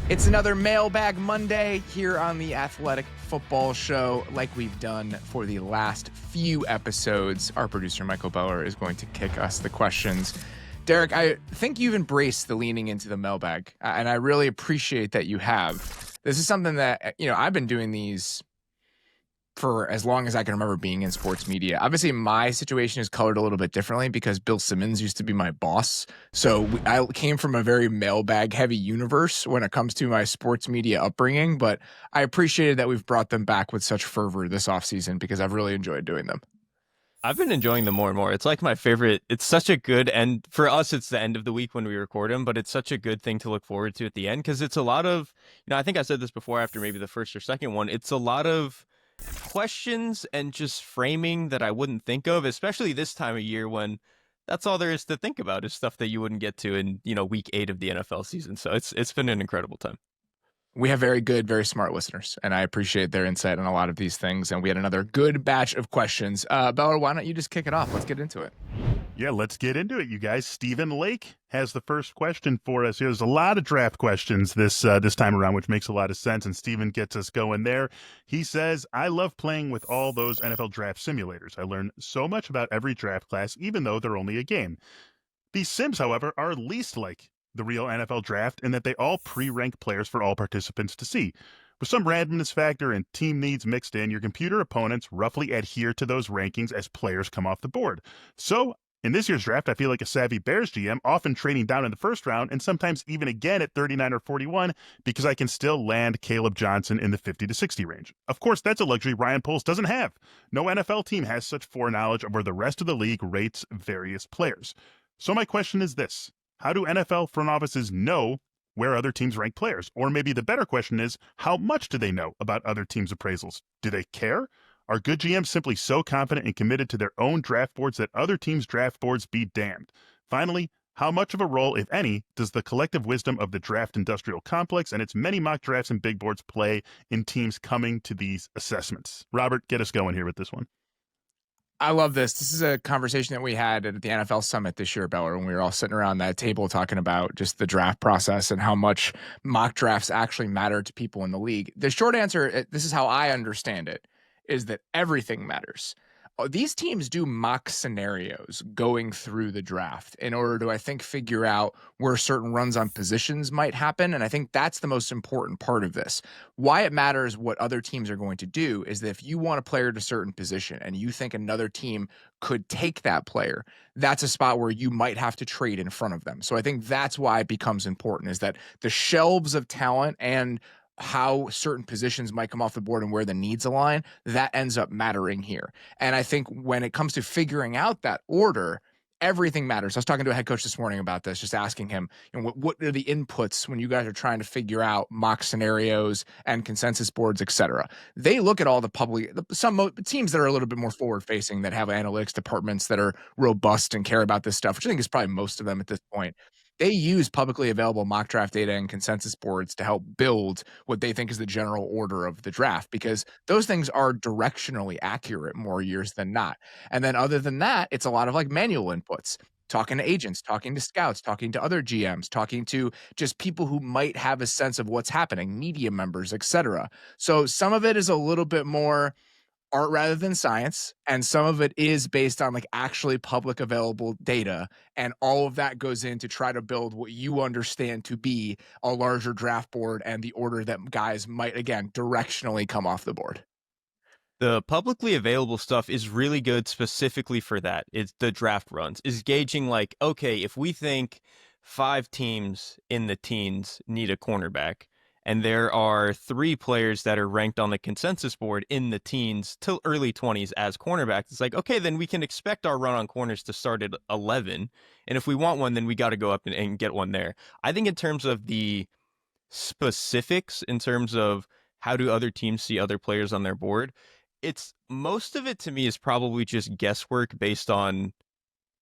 It's another Mailbag Monday here on the Athletic Football Show. Like we've done for the last few episodes, our producer Michael Beller is going to kick us the questions. Derek, I think you've embraced the leaning into the mailbag, and I really appreciate that you have. This is something that, I've been doing these for as long as I can remember being in sports media. Obviously, my situation is colored a little bit differently because Bill Simmons used to be my boss. So I came from a very mailbag-heavy universe when it comes to my sports media upbringing, but I appreciated that we've brought them back with such fervor this offseason because I've really enjoyed doing them. I've been enjoying them more and more. It's like my favorite. It's such a good end. For us, it's the end of the week when we record them, but it's such a good thing to look forward to at the end because it's a lot of, I think I said this before after maybe the first or second one, it's a lot of questions and just framing that I wouldn't think of, especially this time of year when that's all there is to think about is stuff that you wouldn't get to in, week 8 of the NFL season. So it's been an incredible time. We have very good, very smart listeners, and I appreciate their insight on a lot of these things. And we had another good batch of questions. Beller, why don't you just kick it off? Let's get into it. Yeah, let's get into it, you guys. Stephen Lake has the first question for us. There's a lot of draft questions this time around, which makes a lot of sense, and Stephen gets us going there. He says, I love playing with all those NFL draft simulators. I learn so much about every draft class, even though they're only a game. These sims, however, are least like the real NFL draft in that they all pre-rank players for all participants to see. With some randomness factor and team needs mixed in, your computer opponents roughly adhere to those rankings as players come off the board. So, in this year's draft, I feel like a savvy Bears GM, often trading down in the first round and sometimes even again at 39 or 41 because I can still land Caleb Johnson in the 50 to 60 range. Of course, that's a luxury Ryan Poles doesn't have. No NFL team has such foreknowledge of where the rest of the league rates various players. So my question is this. How do NFL front offices know where other teams rank players? Or maybe the better question is, how much do they know about other teams' appraisals? Do they care? Are good GMs simply so confident and committed to their own draft boards that other teams' draft boards be damned? Finally, how much of a role, if any, does the collective wisdom of the draft industrial complex and its many mock drafts and big boards play in teams coming to these assessments? Robert, get us going here with this one. I love this. This is a conversation that we had at the NFL Summit this year, Beller, when we were all sitting around that table talking about just the draft process and how much mock drafts actually matter to people in the league. The short answer, this is how I understand it, is that everything matters. These teams do mock scenarios going through the draft in order to, I think, figure out where certain runs on positions might happen. And I think that's the most important part of this. Why it matters what other teams are going to do is that if you want a player at a certain position and you think another team could take that player, that's a spot where you might have to trade in front of them. So I think that's why it becomes important, is that the shelves of talent and how certain positions might come off the board and where the needs align, that ends up mattering here. And I think when it comes to figuring out that order, everything matters. I was talking to a head coach this morning about this, just asking him, what are the inputs when you guys are trying to figure out mock scenarios and consensus boards, et cetera. They look at all the public, some teams that are a little bit more forward facing, that have analytics departments that are robust and care about this stuff, which I think is probably most of them at this point. They use publicly available mock draft data and consensus boards to help build what they think is the general order of the draft, because those things are directionally accurate more years than not. And then other than that, it's a lot of like manual inputs, talking to agents, talking to scouts, talking to other GMs, talking to just people who might have a sense of what's happening, media members, etc. So some of it is a little bit more art rather than science, and some of it is based on like actually public available data, and all of that goes in to try to build what you understand to be a larger draft board and the order that guys might, again, directionally come off the board. The publicly available stuff is really good specifically for that. It's the draft runs, is gauging like, okay, if we think 5 teams in the teens need a cornerback, and there are 3 players that are ranked on the consensus board in the teens till early 20s as cornerbacks. It's like, okay, then we can expect our run on corners to start at 11. And if we want one, then we got to go up and get one there. I think in terms of the specifics, in terms of how do other teams see other players on their board, it's most of it to me is probably just guesswork based on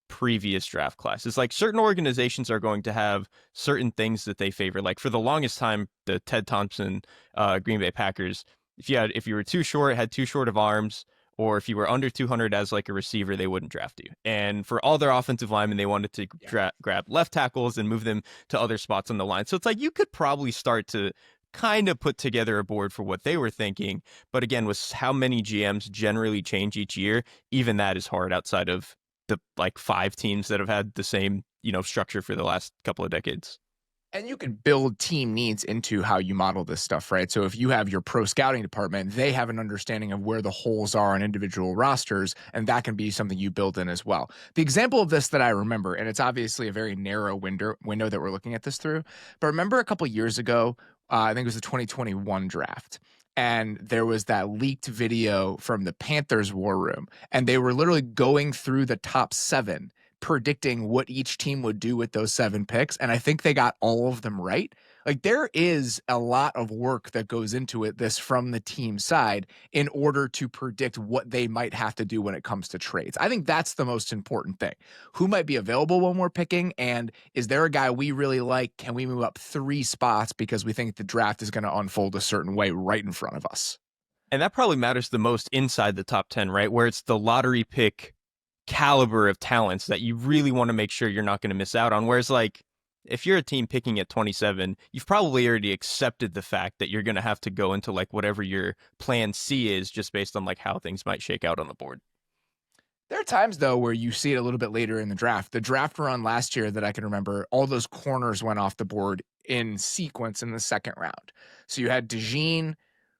previous draft classes. Like certain organizations are going to have certain things that they favor. Like for the longest time, the Ted Thompson Green Bay Packers, if you were too short, had too short of arms, or if you were under 200 as like a receiver, they wouldn't draft you. And for all their offensive linemen, they wanted to grab left tackles and move them to other spots on the line. So it's like you could probably start to kind of put together a board for what they were thinking. But again, with how many GMs generally change each year, even that is hard outside of the like 5 teams that have had the same, structure for the last couple of decades. And you can build team needs into how you model this stuff, right? So if you have your pro scouting department, they have an understanding of where the holes are on individual rosters, and that can be something you build in as well. The example of this that I remember, and it's obviously a very narrow window that we're looking at this through, but remember a couple years ago, I think it was the 2021 draft, and there was that leaked video from the Panthers war room, and they were literally going through the top 7 predicting what each team would do with those 7 picks. And I think they got all of them right. Like, there is a lot of work that goes into it, this from the team side, in order to predict what they might have to do when it comes to trades. I think that's the most important thing. Who might be available when we're picking? And is there a guy we really like? Can we move up 3 spots because we think the draft is going to unfold a certain way right in front of us? And that probably matters the most inside the top 10, right? Where it's the lottery pick caliber of talents that you really want to make sure you're not going to miss out on. Whereas, like, if you're a team picking at 27, you've probably already accepted the fact that you're going to have to go into like whatever your plan C is, just based on like how things might shake out on the board. There are times, though, where you see it a little bit later in the draft. The draft run last year that I can remember, all those corners went off the board in sequence in the second round. So you had DeJean,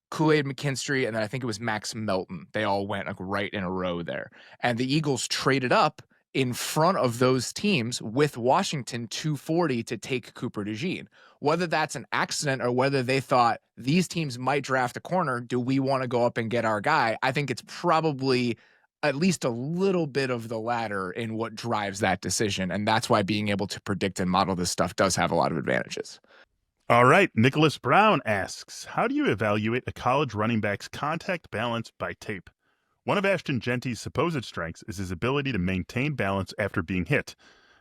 Kool-Aid McKinstry, and then I think it was Max Melton. They all went like right in a row there. And the Eagles traded up in front of those teams with Washington 240 to take Cooper DeJean. Whether that's an accident or whether they thought these teams might draft a corner, do we want to go up and get our guy? I think it's probably at least a little bit of the latter in what drives that decision. And that's why being able to predict and model this stuff does have a lot of advantages. All right. Nicholas Brown asks, how do you evaluate a college running back's contact balance by tape? One of Ashton Genty's supposed strengths is his ability to maintain balance after being hit.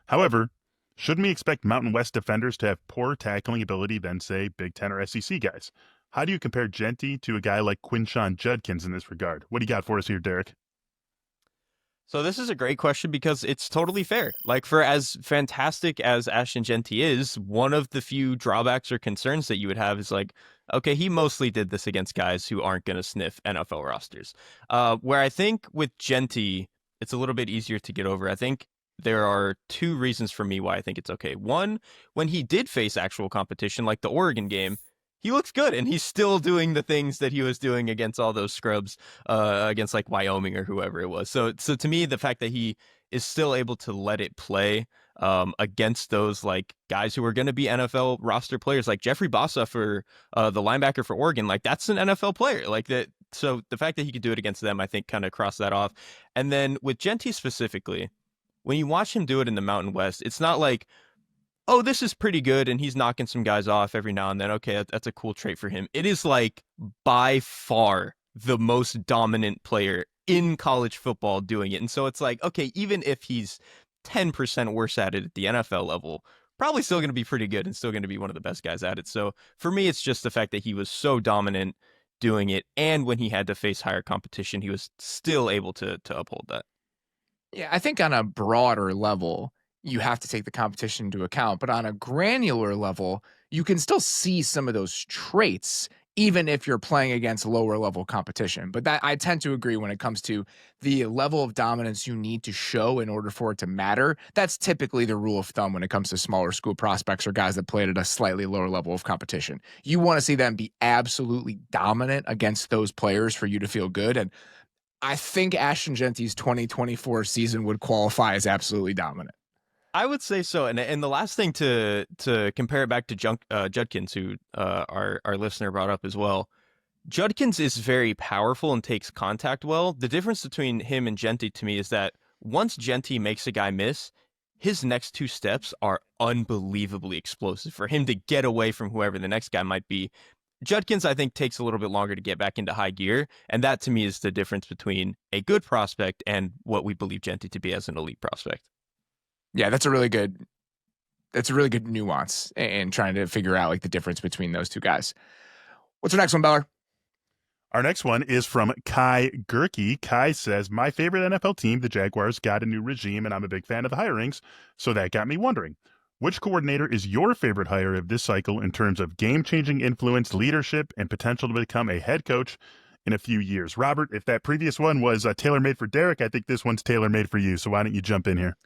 However, shouldn't we expect Mountain West defenders to have poorer tackling ability than, say, Big Ten or SEC guys? How do you compare Genty to a guy like Quinshon Judkins in this regard? What do you got for us here, Derek? So this is a great question because it's totally fair. Like, for as fantastic as Ashton Genty is, one of the few drawbacks or concerns that you would have is like, okay, he mostly did this against guys who aren't going to sniff NFL rosters. Where I think with Genty, it's a little bit easier to get over. I think there are 2 reasons for me why I think it's okay. One, when he did face actual competition, like the Oregon game, he looks good, and he's still doing the things that he was doing against all those scrubs, against like Wyoming or whoever it was. So to me, the fact that he is still able to let it play against those like guys who are going to be NFL roster players, like Jeffrey Bossa for the linebacker for Oregon, like that's an NFL player, like that. So the fact that he could do it against them, I think, kind of crossed that off. And then with Genty specifically, when you watch him do it in the Mountain West, it's not like, oh, this is pretty good, and he's knocking some guys off every now and then. Okay, that's a cool trait for him. It is like by far the most dominant player in college football doing it. And so it's like, okay, even if he's 10% worse at it at the NFL level, probably still going to be pretty good and still going to be one of the best guys at it. So for me, it's just the fact that he was so dominant doing it, and when he had to face higher competition, he was still able to uphold that. Yeah, I think on a broader level, you have to take the competition into account. But on a granular level, you can still see some of those traits, even if you're playing against lower level competition. But that I tend to agree when it comes to the level of dominance you need to show in order for it to matter. That's typically the rule of thumb when it comes to smaller school prospects or guys that played at a slightly lower level of competition. You want to see them be absolutely dominant against those players for you to feel good. And I think Ashton Genty's 2024 season would qualify as absolutely dominant. I would say so, and the last thing to compare it back to Judkins, who our listener brought up as well. Judkins is very powerful and takes contact well. The difference between him and Genty to me is that once Genty makes a guy miss, his next 2 steps are unbelievably explosive for him to get away from whoever the next guy might be. Judkins, I think, takes a little bit longer to get back into high gear, and that to me is the difference between a good prospect and what we believe Genty to be as an elite prospect. Yeah, that's a really good nuance in trying to figure out like the difference between those 2 guys. What's our next one, Beller? Our next one is from Kai Gerke. Kai says, my favorite NFL team, the Jaguars, got a new regime, and I'm a big fan of the hirings, so that got me wondering, which coordinator is your favorite hire of this cycle in terms of game-changing influence, leadership, and potential to become a head coach in a few years? Robert, if that previous one was tailor-made for Derek, I think this one's tailor-made for you, so why don't you jump in here?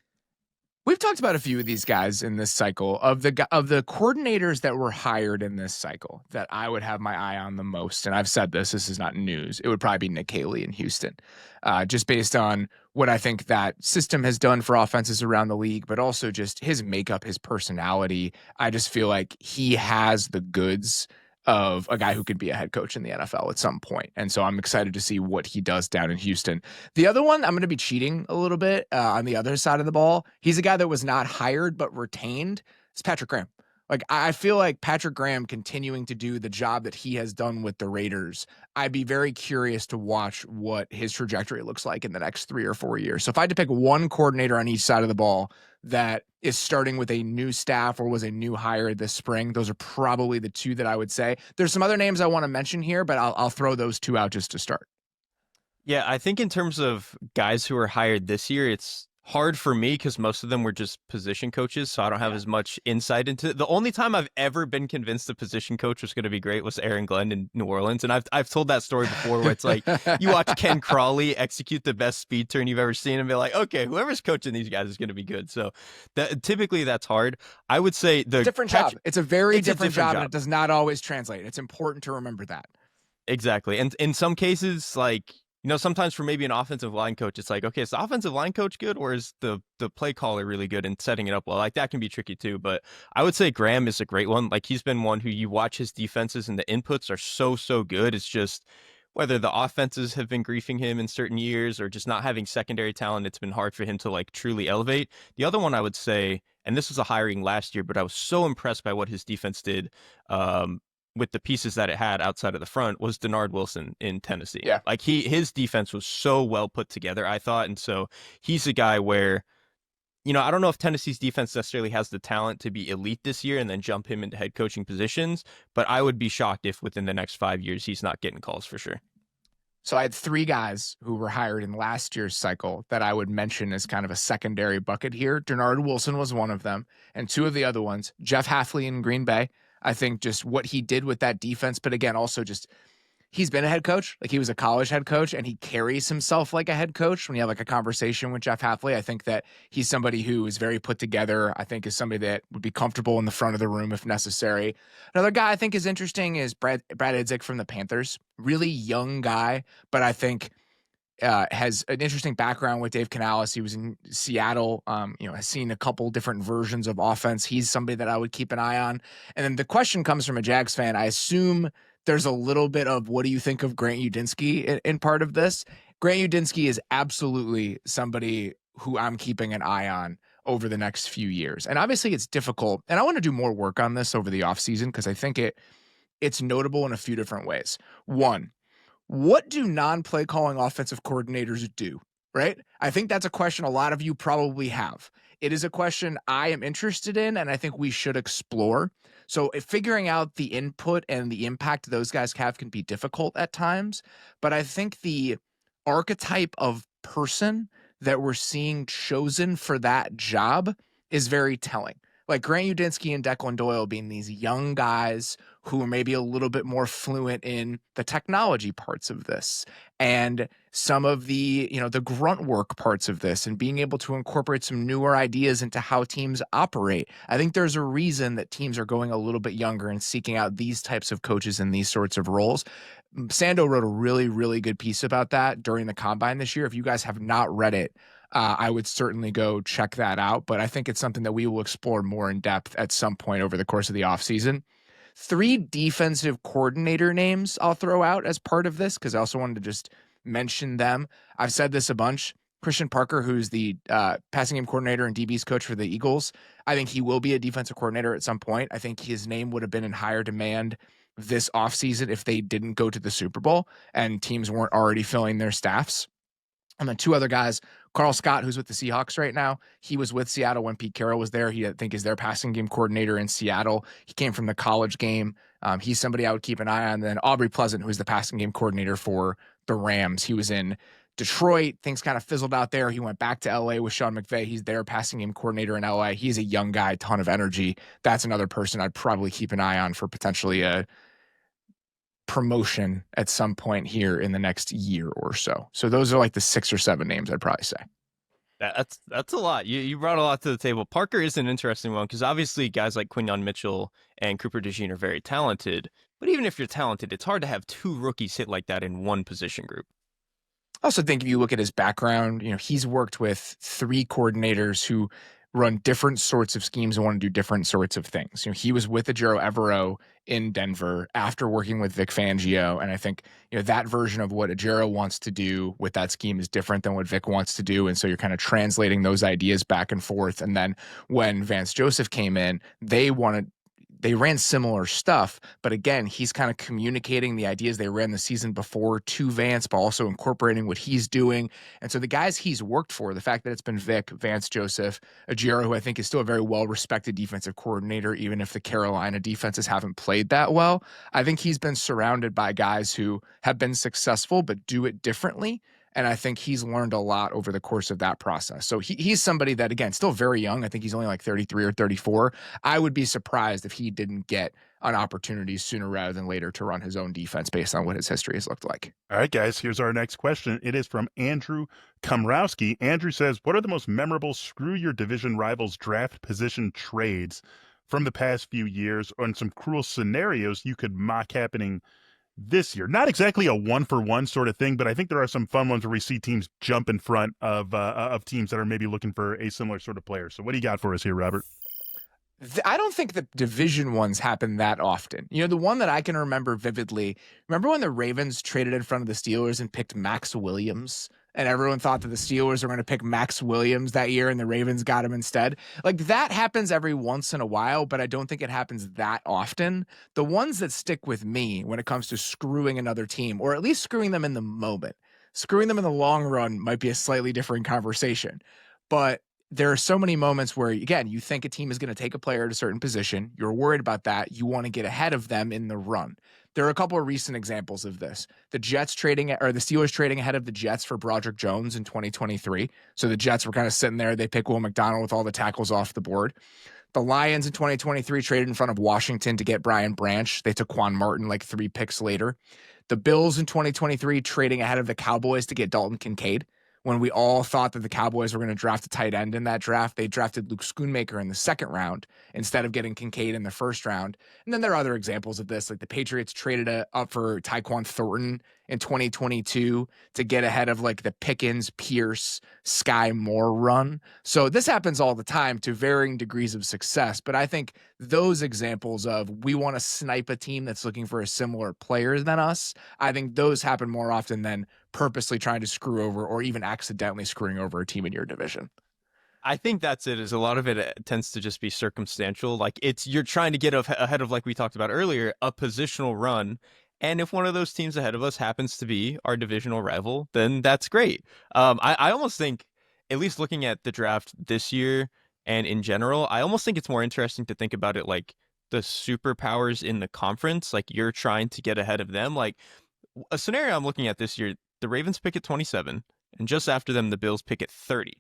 We've talked about a few of these guys in this cycle. Of the coordinators that were hired in this cycle that I would have my eye on the most, and I've said this is not news, it would probably be Nick Haley in Houston, just based on what I think that system has done for offenses around the league, but also just his makeup, his personality. I just feel like he has the goods of a guy who could be a head coach in the NFL at some point. And so I'm excited to see what he does down in Houston. The other one, I'm going to be cheating a little bit on the other side of the ball. He's a guy that was not hired but retained. It's Patrick Graham. Like, I feel like Patrick Graham continuing to do the job that he has done with the Raiders, I'd be very curious to watch what his trajectory looks like in the next 3 or 4 years. So if I had to pick one coordinator on each side of the ball that is starting with a new staff or was a new hire this spring, those are probably the two that I would say. There's some other names I want to mention here, but I'll throw those two out just to start. Yeah, I think in terms of guys who are hired this year, it's hard for me because most of them were just position coaches, so I don't have as much insight into it. The only time I've ever been convinced the position coach was going to be great was Aaron Glenn in New Orleans, and I've told that story before where it's like you watch Ken Crawley execute the best speed turn you've ever seen and be like, okay, whoever's coaching these guys is going to be good. So typically that's hard. I would say the different job. It's a very different job, and it does not always translate. It's important to remember that. Exactly, and in some cases, like, you know, sometimes for maybe an offensive line coach, it's like, okay, is the offensive line coach good or is the play caller really good and setting it up well? Like, that can be tricky too. But I would say Graham is a great one. Like, he's been one who you watch his defenses and the inputs are so good. It's just whether the offenses have been griefing him in certain years or just not having secondary talent, it's been hard for him to like truly elevate. The other one I would say, and this was a hiring last year, but I was so impressed by what his defense did, with the pieces that it had outside of the front, was Denard Wilson in Tennessee. Yeah. Like his defense was so well put together, I thought. And so he's a guy where, you know, I don't know if Tennessee's defense necessarily has the talent to be elite this year and then jump him into head coaching positions, but I would be shocked if within the next 5 years he's not getting calls for sure. So I had 3 guys who were hired in last year's cycle that I would mention as kind of a secondary bucket here. Denard Wilson was one of them, and 2 of the other ones, Jeff Hafley in Green Bay. I think just what he did with that defense, but again, also just he's been a head coach. Like, he was a college head coach, and he carries himself like a head coach. When you have like a conversation with Jeff Hafley, I think that he's somebody who is very put together. I think is somebody that would be comfortable in the front of the room if necessary. Another guy I think is interesting is Brad Idzik from the Panthers. Really young guy, but I think has an interesting background with Dave Canales. He was in Seattle, has seen a couple different versions of offense. He's somebody that I would keep an eye on. And then the question comes from a Jags fan. I assume there's a little bit of what do you think of Grant Udinski in part of this? Grant Udinski is absolutely somebody who I'm keeping an eye on over the next few years. And obviously it's difficult. And I want to do more work on this over the offseason because I think it's notable in a few different ways. One, what do non-play calling offensive coordinators do, right? I think that's a question a lot of you probably have. It is a question I am interested in, and I think we should explore. So figuring out the input and the impact those guys have can be difficult at times, but I think the archetype of person that we're seeing chosen for that job is very telling. Like Grant Udinski and Declan Doyle being these young guys who are maybe a little bit more fluent in the technology parts of this and some of the, the grunt work parts of this and being able to incorporate some newer ideas into how teams operate. I think there's a reason that teams are going a little bit younger and seeking out these types of coaches in these sorts of roles. Sando wrote a really, really good piece about that during the Combine this year. If you guys have not read it, I would certainly go check that out, but I think it's something that we will explore more in depth at some point over the course of the offseason. 3 defensive coordinator names I'll throw out as part of this because I also wanted to just mention them. I've said this a bunch. Christian Parker, who's the passing game coordinator and DB's coach for the Eagles, I think he will be a defensive coordinator at some point. I think his name would have been in higher demand this offseason if they didn't go to the Super Bowl and teams weren't already filling their staffs. And then 2 other guys, Carl Scott, who's with the Seahawks right now. He was with Seattle when Pete Carroll was there. He, I think, is their passing game coordinator in Seattle. He came from the college game. He's somebody I would keep an eye on. And then Aubrey Pleasant, who's the passing game coordinator for the Rams. He was in Detroit. Things kind of fizzled out there. He went back to LA with Sean McVay. He's their passing game coordinator in LA. He's a young guy, ton of energy. That's another person I'd probably keep an eye on for potentially a promotion at some point here in the next year or so. So those are like the 6 or 7 names I'd probably say. That's a lot. You brought a lot to the table. Parker is an interesting one because obviously guys like Quinyon Mitchell and Cooper DeJean are very talented. But even if you're talented, it's hard to have 2 rookies hit like that in one position group. I also think if you look at his background, he's worked with 3 coordinators who run different sorts of schemes and want to do different sorts of things. He was with Ejiro Evero in Denver after working with Vic Fangio. And I think, that version of what Ejiro wants to do with that scheme is different than what Vic wants to do. And so you're kind of translating those ideas back and forth. And then when Vance Joseph came in, they ran similar stuff, but again, he's kind of communicating the ideas they ran the season before to Vance, but also incorporating what he's doing. And so the guys he's worked for, the fact that it's been Vic, Vance Joseph, Ejiro, who I think is still a very well-respected defensive coordinator, even if the Carolina defenses haven't played that well, I think he's been surrounded by guys who have been successful but do it differently. And I think he's learned a lot over the course of that process. So he's somebody that, again, still very young. I think he's only like 33 or 34. I would be surprised if he didn't get an opportunity sooner rather than later to run his own defense based on what his history has looked like. All right, guys, here's our next question. It is from Andrew Komrowski. Andrew says, what are the most memorable screw your division rivals draft position trades from the past few years, and some cruel scenarios you could mock happening this year? Not exactly a 1-for-1 sort of thing, but I think there are some fun ones where we see teams jump in front of teams that are maybe looking for a similar sort of player. So what do you got for us here, Robert? I don't think the division ones happen that often. The one that I can remember vividly, remember when the Ravens traded in front of the Steelers and picked Max Williams? And everyone thought that the Steelers were going to pick Max Williams that year and the Ravens got him instead. Like, that happens every once in a while, but I don't think it happens that often. The ones that stick with me when it comes to screwing another team, or at least screwing them in the moment, screwing them in the long run might be a slightly different conversation. But there are so many moments where, again, you think a team is going to take a player at a certain position. You're worried about that. You want to get ahead of them in the run. There are a couple of recent examples of this. The Steelers trading ahead of the Jets for Broderick Jones in 2023. So the Jets were kind of sitting there. They pick Will McDonald with all the tackles off the board. The Lions in 2023 traded in front of Washington to get Brian Branch. They took Quan Martin like 3 picks later. The Bills in 2023 trading ahead of the Cowboys to get Dalton Kincaid. When we all thought that the Cowboys were going to draft a tight end in that draft, they drafted Luke Schoonmaker in the 2nd round instead of getting Kincaid in the 1st round. And then there are other examples of this, like the Patriots traded up for Tyquan Thornton in 2022 to get ahead of like the Pickens, Pierce, Sky Moore run. So this happens all the time to varying degrees of success. But I think those examples of we want to snipe a team that's looking for a similar player than us, I think those happen more often than purposely trying to screw over or even accidentally screwing over a team in your division. I think that's it. Is a lot of it tends to just be circumstantial. Like you're trying to get ahead of, like we talked about earlier, a positional run. And if one of those teams ahead of us happens to be our divisional rival, then that's great. I almost think, at least looking at the draft this year and in general, I almost think it's more interesting to think about it like the superpowers in the conference. Like you're trying to get ahead of them. Like a scenario I'm looking at this year, the Ravens pick at 27, and just after them, the Bills pick at 30.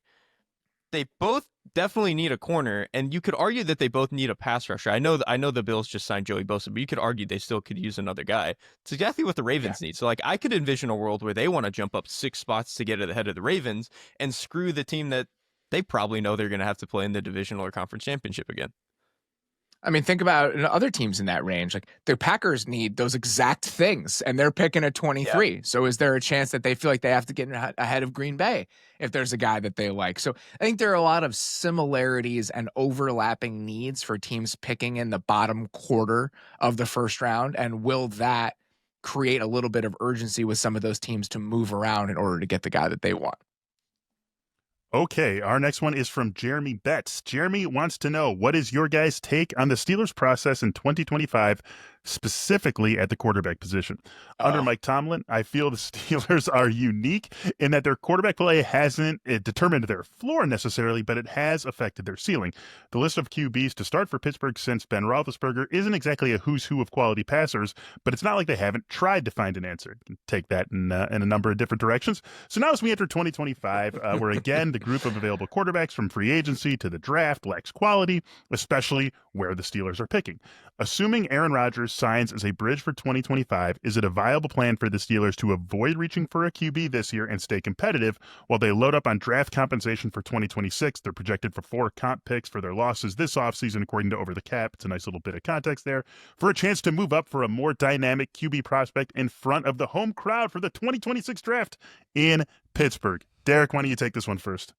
They both definitely need a corner, and you could argue that they both need a pass rusher. I know the Bills just signed Joey Bosa, but you could argue they still could use another guy. It's exactly what the Ravens need. So, like, I could envision a world where they want to jump up 6 spots to get ahead of the Ravens and screw the team that they probably know they're going to have to play in the divisional or conference championship again. I mean, think about other teams in that range. Like the Packers need those exact things, and they're picking at 23. Yeah. So is there a chance that they feel like they have to get ahead of Green Bay if there's a guy that they like? So I think there are a lot of similarities and overlapping needs for teams picking in the bottom quarter of the 1st round. And will that create a little bit of urgency with some of those teams to move around in order to get the guy that they want? Okay, our next one is from Jeremy Betts. Jeremy wants to know, what is your guys' take on the Steelers' process in 2025 specifically at the quarterback position. Under Oh. Mike Tomlin, I feel the Steelers are unique in that their quarterback play hasn't determined their floor necessarily, but it has affected their ceiling. The list of QBs to start for Pittsburgh since Ben Roethlisberger isn't exactly a who's who of quality passers, but it's not like they haven't tried to find an answer. You can take that in a number of different directions. So now as we enter 2025, where again, the group of available quarterbacks from free agency to the draft lacks quality, especially where the Steelers are picking. Assuming Aaron Rodgers signs as a bridge for 2025, is it a viable plan for the Steelers to avoid reaching for a QB this year and stay competitive while they load up on draft compensation for 2026? They're projected for 4 comp picks for their losses this offseason, according to Over the Cap. It's a nice little bit of context there. For a chance to move up for a more dynamic QB prospect in front of the home crowd for the 2026 draft in Pittsburgh. Derek, why don't you take this one first?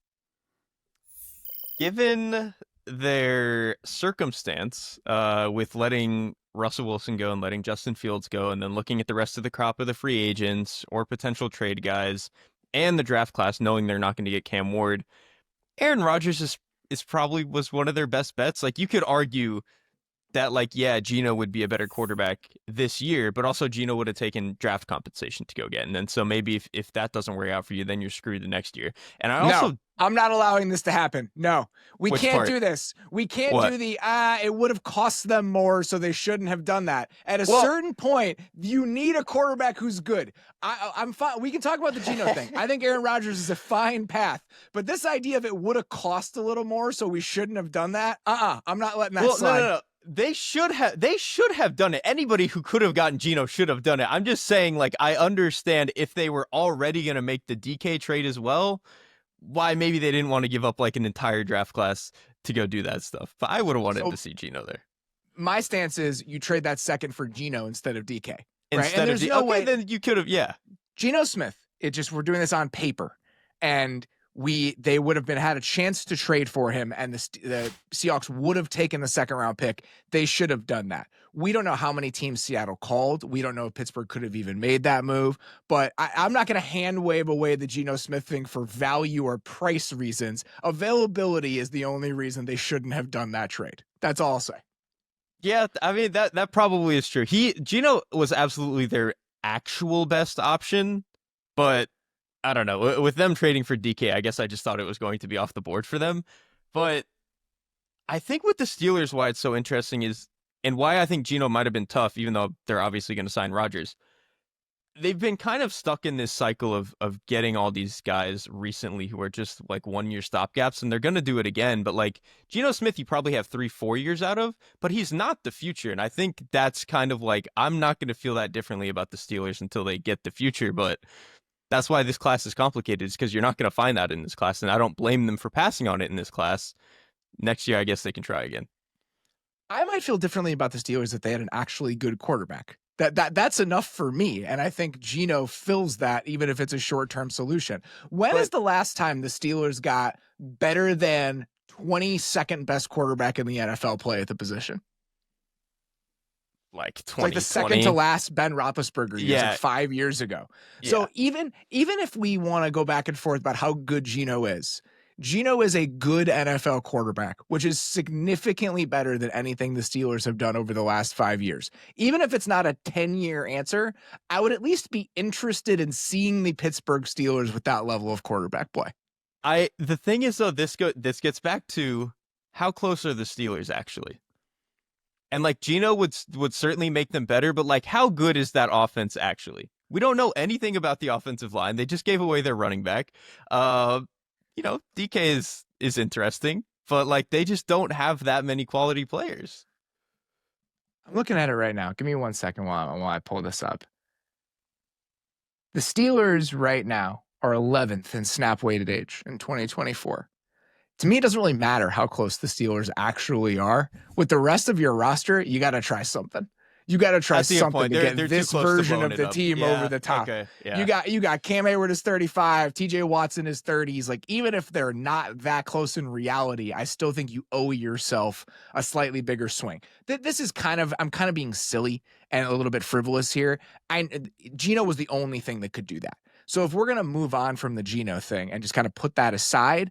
Given their circumstance with letting Russell Wilson go and letting Justin Fields go, and then looking at the rest of the crop of the free agents or potential trade guys and the draft class, knowing they're not going to get Cam Ward, Aaron Rodgers is probably was one of their best bets. Like, you could argue that, like, yeah, Geno would be a better quarterback this year, but also Geno would have taken draft compensation to go get. And then so maybe if that doesn't work out for you, then you're screwed the next year. And I also... No, I'm not allowing this to happen. No, we Which can't part? do this. We can't What? do the, it would have cost them more, so they shouldn't have done that. At a Well- certain point, you need a quarterback who's good. I'm fine. We can talk about the Geno thing. I think Aaron Rodgers is a fine path, but this idea of it would have cost a little more, so we shouldn't have done that. I'm not letting that slide. No. They should have done it. Anybody who could have gotten Geno should have done it. I'm just saying, like, I understand if they were already going to make the DK trade as well, why maybe they didn't want to give up like an entire draft class to go do that stuff. But I would have wanted to see Geno there. My stance is you trade that second for Geno instead of DK. Right? Instead of no way. then you could have, yeah. Geno Smith, we're doing this on paper, and they would have had a chance to trade for him, and the Seahawks would have taken the second round pick. They should have done that. We don't know how many teams Seattle called. We don't know if Pittsburgh could have even made that move, but I'm not going to hand wave away the Geno Smith thing for value or price reasons. Availability is the only reason they shouldn't have done that trade. That's all I'll say. Yeah, I mean, that probably is true. Geno was absolutely their actual best option, but I don't know. With them trading for DK, I guess I just thought it was going to be off the board for them. But I think with the Steelers, why it's so interesting is, and why I think Geno might have been tough, even though they're obviously going to sign Rodgers, they've been kind of stuck in this cycle of getting all these guys recently who are just like 1 year stopgaps, and they're going to do it again. But like Geno Smith, you probably have 3-4 years out of, but he's not the future. And I think that's kind of like, I'm not going to feel that differently about the Steelers until they get the future. But that's why this class is complicated, is because you're not going to find that in this class. And I don't blame them for passing on it in this class. Next year, I guess they can try again. I might feel differently about the Steelers if they had an actually good quarterback. That's enough for me, and I think Geno fills that, even if it's a short-term solution. When is the last time the Steelers got better than 22nd best quarterback in the NFL play at the position? Like 2020. Like the second to last Ben Roethlisberger years, like 5 years ago. Yeah. So even if we want to go back and forth about how good Geno is a good NFL quarterback, which is significantly better than anything the Steelers have done over the last 5 years. Even if it's not a 10-year answer, I would at least be interested in seeing the Pittsburgh Steelers with that level of quarterback play. The thing is, though, this gets back to how close are the Steelers actually? And like Geno would certainly make them better, but like how good is that offense actually? We don't know anything about the offensive line. They just gave away their running back. DK is interesting, but like they just don't have that many quality players. I'm looking at it right now. Give me 1 second while I pull this up. The Steelers right now are 11th in snap weighted age in 2024. To me, it doesn't really matter how close the Steelers actually are. With the rest of your roster, you got to try something. You got to try something to get this version of the team over the top. Okay, yeah. You got Cam Hayward is 35, TJ Watson is 30s. Like, even if they're not that close in reality, I still think you owe yourself a slightly bigger swing. This is I'm kind of being silly and a little bit frivolous here. Geno was the only thing that could do that. So if we're going to move on from the Geno thing and just kind of put that aside,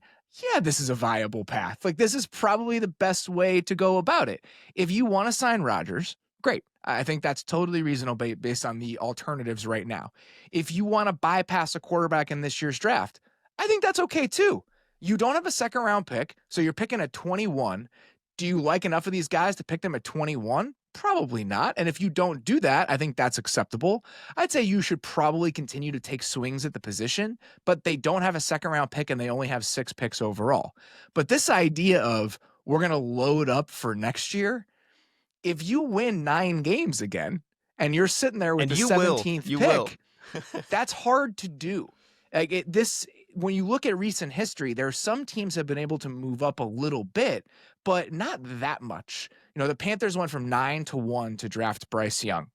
yeah, this is a viable path. Like, this is probably the best way to go about it. If you want to sign Rodgers, great. I think that's totally reasonable based on the alternatives right now. If you want to bypass a quarterback in this year's draft, I think that's okay too. You don't have a second round pick, so you're picking at 21. Do you like enough of these guys to pick them at 21? Probably not. And if you don't do that, I think that's acceptable. I'd say you should probably continue to take swings at the position, but they don't have a second round pick and they only have 6 picks overall. But this idea of we're going to load up for next year, if you win 9 games again and you're sitting there with And the you 17th will. pick, that's hard to do. Like when you look at recent history, there are some teams have been able to move up a little bit, but not that much. You know, the Panthers went from 9 to 1 to draft Bryce Young.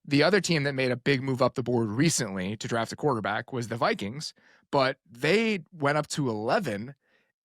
The other team that made a big move up the board recently to draft a quarterback was the Vikings, but they went up to 11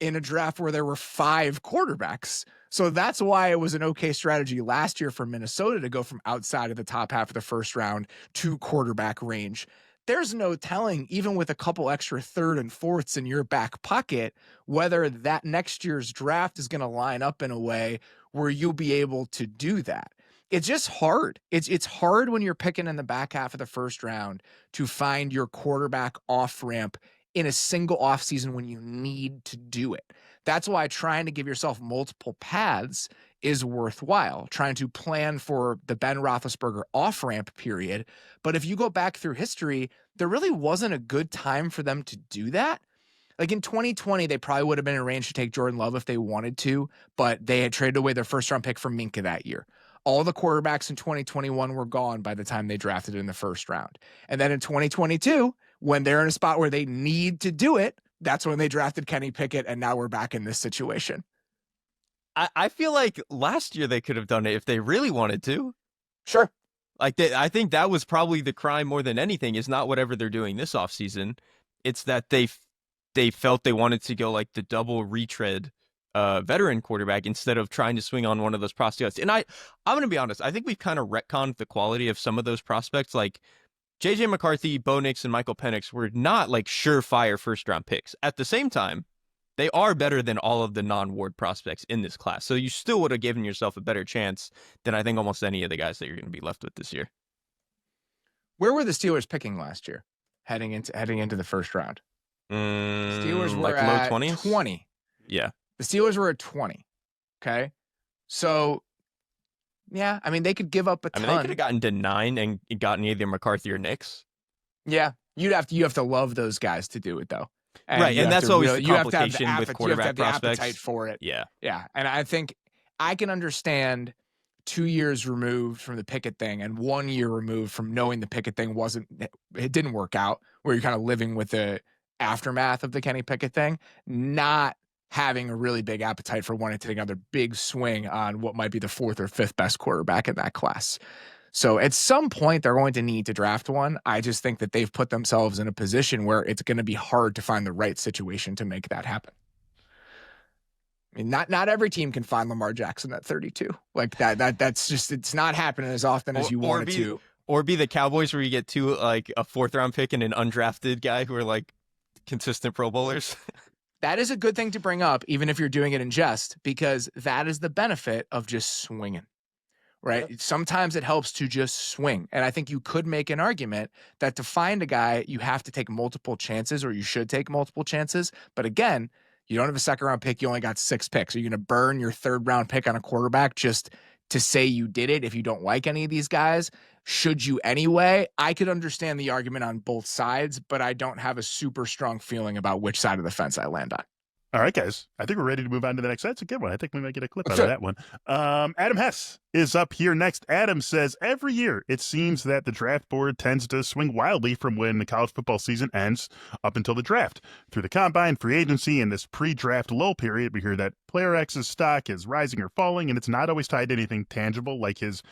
in a draft where there were 5 quarterbacks. So that's why it was an okay strategy last year for Minnesota to go from outside of the top half of the first round to quarterback range. There's no telling, even with a couple extra third and fourths in your back pocket, whether that next year's draft is going to line up in a way where you'll be able to do that. It's just hard. It's hard when you're picking in the back half of the first round to find your quarterback off ramp in a single offseason when you need to do it. That's why trying to give yourself multiple paths is worthwhile, trying to plan for the Ben Roethlisberger off-ramp period. But if you go back through history, there really wasn't a good time for them to do that. Like in 2020, they probably would have been in range to take Jordan Love if they wanted to, but they had traded away their first-round pick for Minka that year. All the quarterbacks in 2021 were gone by the time they drafted in the first round. And then in 2022, when they're in a spot where they need to do it, that's when they drafted Kenny Pickett, and now we're back in this situation. I feel like last year they could have done it if they really wanted to. Sure. Like I think that was probably the crime more than anything, is not whatever they're doing this offseason. It's that they felt they wanted to go like the double retread veteran quarterback instead of trying to swing on one of those prospects. And I'm going to be honest, I think we've kind of retconned the quality of some of those prospects. Like JJ McCarthy, Bo Nix, and Michael Penix were not like surefire first round picks. At the same time, they are better than all of the non-Ward prospects in this class. So you still would have given yourself a better chance than I think almost any of the guys that you're going to be left with this year. Where were the Steelers picking last year, heading into the first round? Steelers were like at low 20s? 20. Yeah. The Steelers were at 20. Okay. So, yeah, I mean, they could give up a ton. I mean, they could have gotten to 9 and gotten either McCarthy or Nix. Yeah. You have to love those guys to do it, though. Right, and that's always the complication with quarterback prospects. prospects. Appetite for it. Yeah. Yeah. And I think I can understand 2 years removed from the Pickett thing and 1 year removed from knowing the Pickett thing it didn't work out, where you're kind of living with the aftermath of the Kenny Pickett thing, not having a really big appetite for wanting to take another big swing on what might be the 4th or 5th best quarterback in that class. So at some point, they're going to need to draft one. I just think that they've put themselves in a position where it's going to be hard to find the right situation to make that happen. I mean, not every team can find Lamar Jackson at 32. Like that's just, it's not happening as often as you want it to. Or be the Cowboys, where you get 2, like a 4th round pick and an undrafted guy who are like consistent Pro Bowlers. That is a good thing to bring up, even if you're doing it in jest, because that is the benefit of just swinging. Right. Yeah. Sometimes it helps to just swing. And I think you could make an argument that to find a guy, you have to take multiple chances, or you should take multiple chances. But again, you don't have a second round pick. You only got 6 picks. Are you going to burn your 3rd round pick on a quarterback just to say you did it if you don't like any of these guys? Should you anyway? I could understand the argument on both sides, but I don't have a super strong feeling about which side of the fence I land on. All right, guys. I think we're ready to move on to the next. That's a good one. I think we might get a clip out of that one. Adam Hess is up here next. Adam says, every year it seems that the draft board tends to swing wildly from when the college football season ends up until the draft. Through the combine, free agency, and this pre-draft lull period, we hear that player X's stock is rising or falling, and it's not always tied to anything tangible like his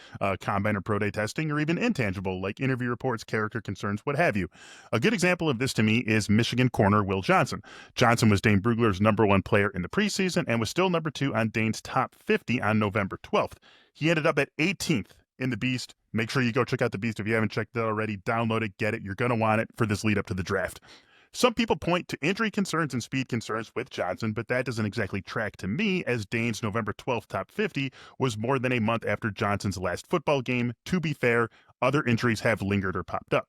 combine or pro day testing, or even intangible like interview reports, character concerns, what have you. A good example of this to me is Michigan corner Will Johnson. Johnson was Dane Brugler's #1 player in the preseason and was still #2 on Dane's top 50 on November 12th. He ended up at 18th in the Beast. Make sure you go check out the Beast if you haven't checked it out already. Download it, get it. You're going to want it for this lead up to the draft. Some people point to injury concerns and speed concerns with Johnson, but that doesn't exactly track to me, as Dane's November 12th top 50 was more than a month after Johnson's last football game. To be fair, other injuries have lingered or popped up.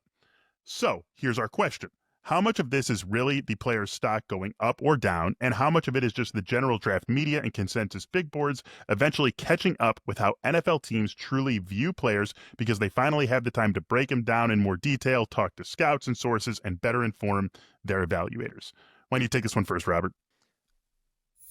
So here's our question. How much of this is really the player's stock going up or down, and how much of it is just the general draft media and consensus big boards eventually catching up with how NFL teams truly view players because they finally have the time to break them down in more detail, talk to scouts and sources, and better inform their evaluators? Why don't you take this one first, Robert?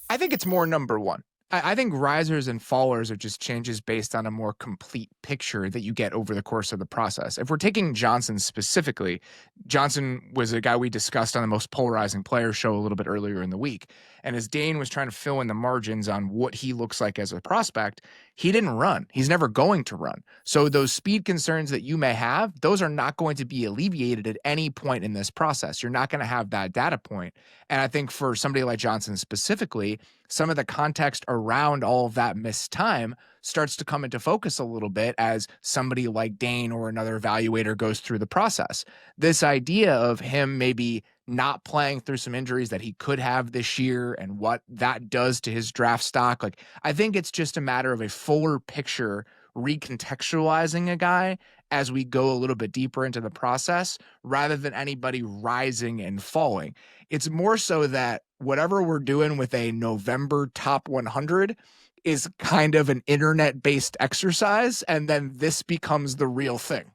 I think it's more number one. I think risers and fallers are just changes based on a more complete picture that you get over the course of the process. If we're taking Johnson specifically, Johnson was a guy we discussed on the Most Polarizing Player show a little bit earlier in the week. And as Dane was trying to fill in the margins on what he looks like as a prospect, he didn't run. He's never going to run. So those speed concerns that you may have, those are not going to be alleviated at any point in this process. You're not going to have that data point. And I think for somebody like Johnson specifically, some of the context around all of that missed time starts to come into focus a little bit as somebody like Dane or another evaluator goes through the process. This idea of him maybe not playing through some injuries that he could have this year and what that does to his draft stock. Like, I think it's just a matter of a fuller picture, recontextualizing a guy as we go a little bit deeper into the process rather than anybody rising and falling. It's more so that whatever we're doing with a November top 100 is kind of an internet-based exercise, and then this becomes the real thing.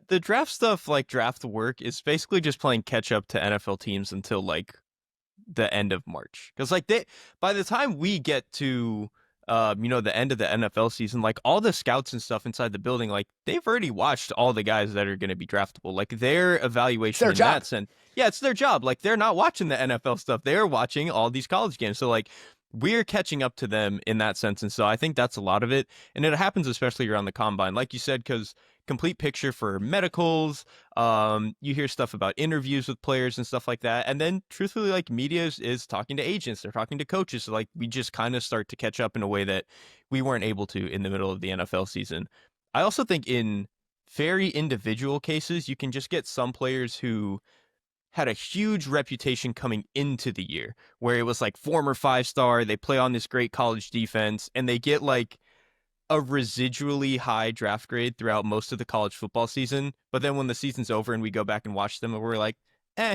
The draft stuff, like draft work, is basically just playing catch up to NFL teams until like the end of March. Because like by the time we get to the end of the NFL season, like all the scouts and stuff inside the building, like they've already watched all the guys that are going to be draftable. Like their evaluation in that sense, yeah, it's their job. Like they're not watching the NFL stuff; they're watching all these college games. So like we're catching up to them in that sense, and so I think that's a lot of it. And it happens especially around the combine, like you said, because complete picture for medicals. You hear stuff about interviews with players and stuff like that. And then truthfully, like media is talking to agents, they're talking to coaches. So like we just kind of start to catch up in a way that we weren't able to in the middle of the NFL season. I also think in very individual cases, you can just get some players who had a huge reputation coming into the year where it was like former 5-star, they play on this great college defense, and they get like a residually high draft grade throughout most of the college football season. But then when the season's over and we go back and watch them, we're like,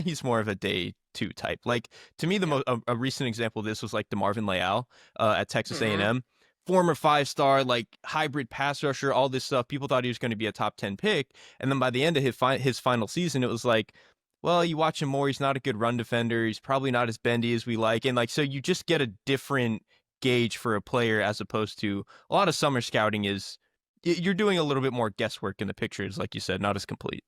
he's more of a day 2 type. Like to me, a recent example of this was like DeMarvin Leal at Texas A&M. Former 5-star, like hybrid pass rusher, all this stuff. People thought he was going to be a top 10 pick. And then by the end of his final season, it was like, well, you watch him more, he's not a good run defender. He's probably not as bendy as we like. And like, so you just get a different gauge for a player as opposed to a lot of summer scouting is you're doing a little bit more guesswork in the pictures, like you said, not as complete.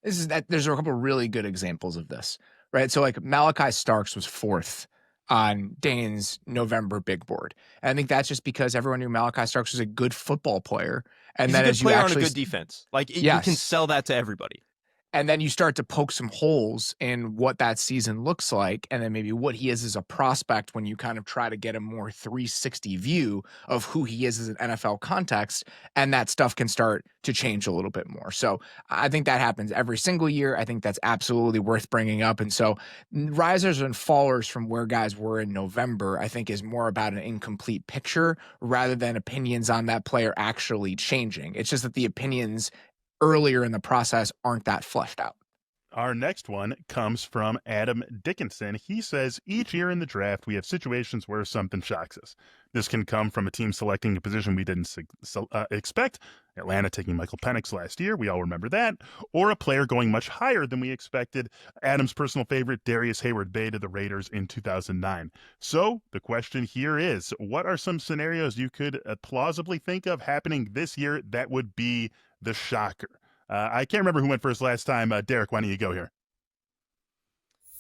There's a couple of really good examples of this, right? So like Malachi Starks was 4th on Dane's November big board. And I think that's just because everyone knew Malachi Starks was a good football player. And he's then a good as you player actually on a good defense, like yes. You can sell that to everybody. And then you start to poke some holes in what that season looks like, and then maybe what he is as a prospect when you kind of try to get a more 360 view of who he is as an NFL context, and that stuff can start to change a little bit more. So I think that happens every single year. I think that's absolutely worth bringing up. And so risers and fallers from where guys were in November, I think is more about an incomplete picture rather than opinions on that player actually changing. It's just that the opinions earlier in the process aren't that fleshed out. Our next one comes from Adam Dickinson. He says, each year in the draft, we have situations where something shocks us. This can come from a team selecting a position we didn't expect, Atlanta taking Michael Penix last year, we all remember that, or a player going much higher than we expected, Adam's personal favorite, Darius Hayward-Bay to the Raiders in 2009. So the question here is, what are some scenarios you could plausibly think of happening this year that would be the shocker? I can't remember who went first last time. Derek, why don't you go here?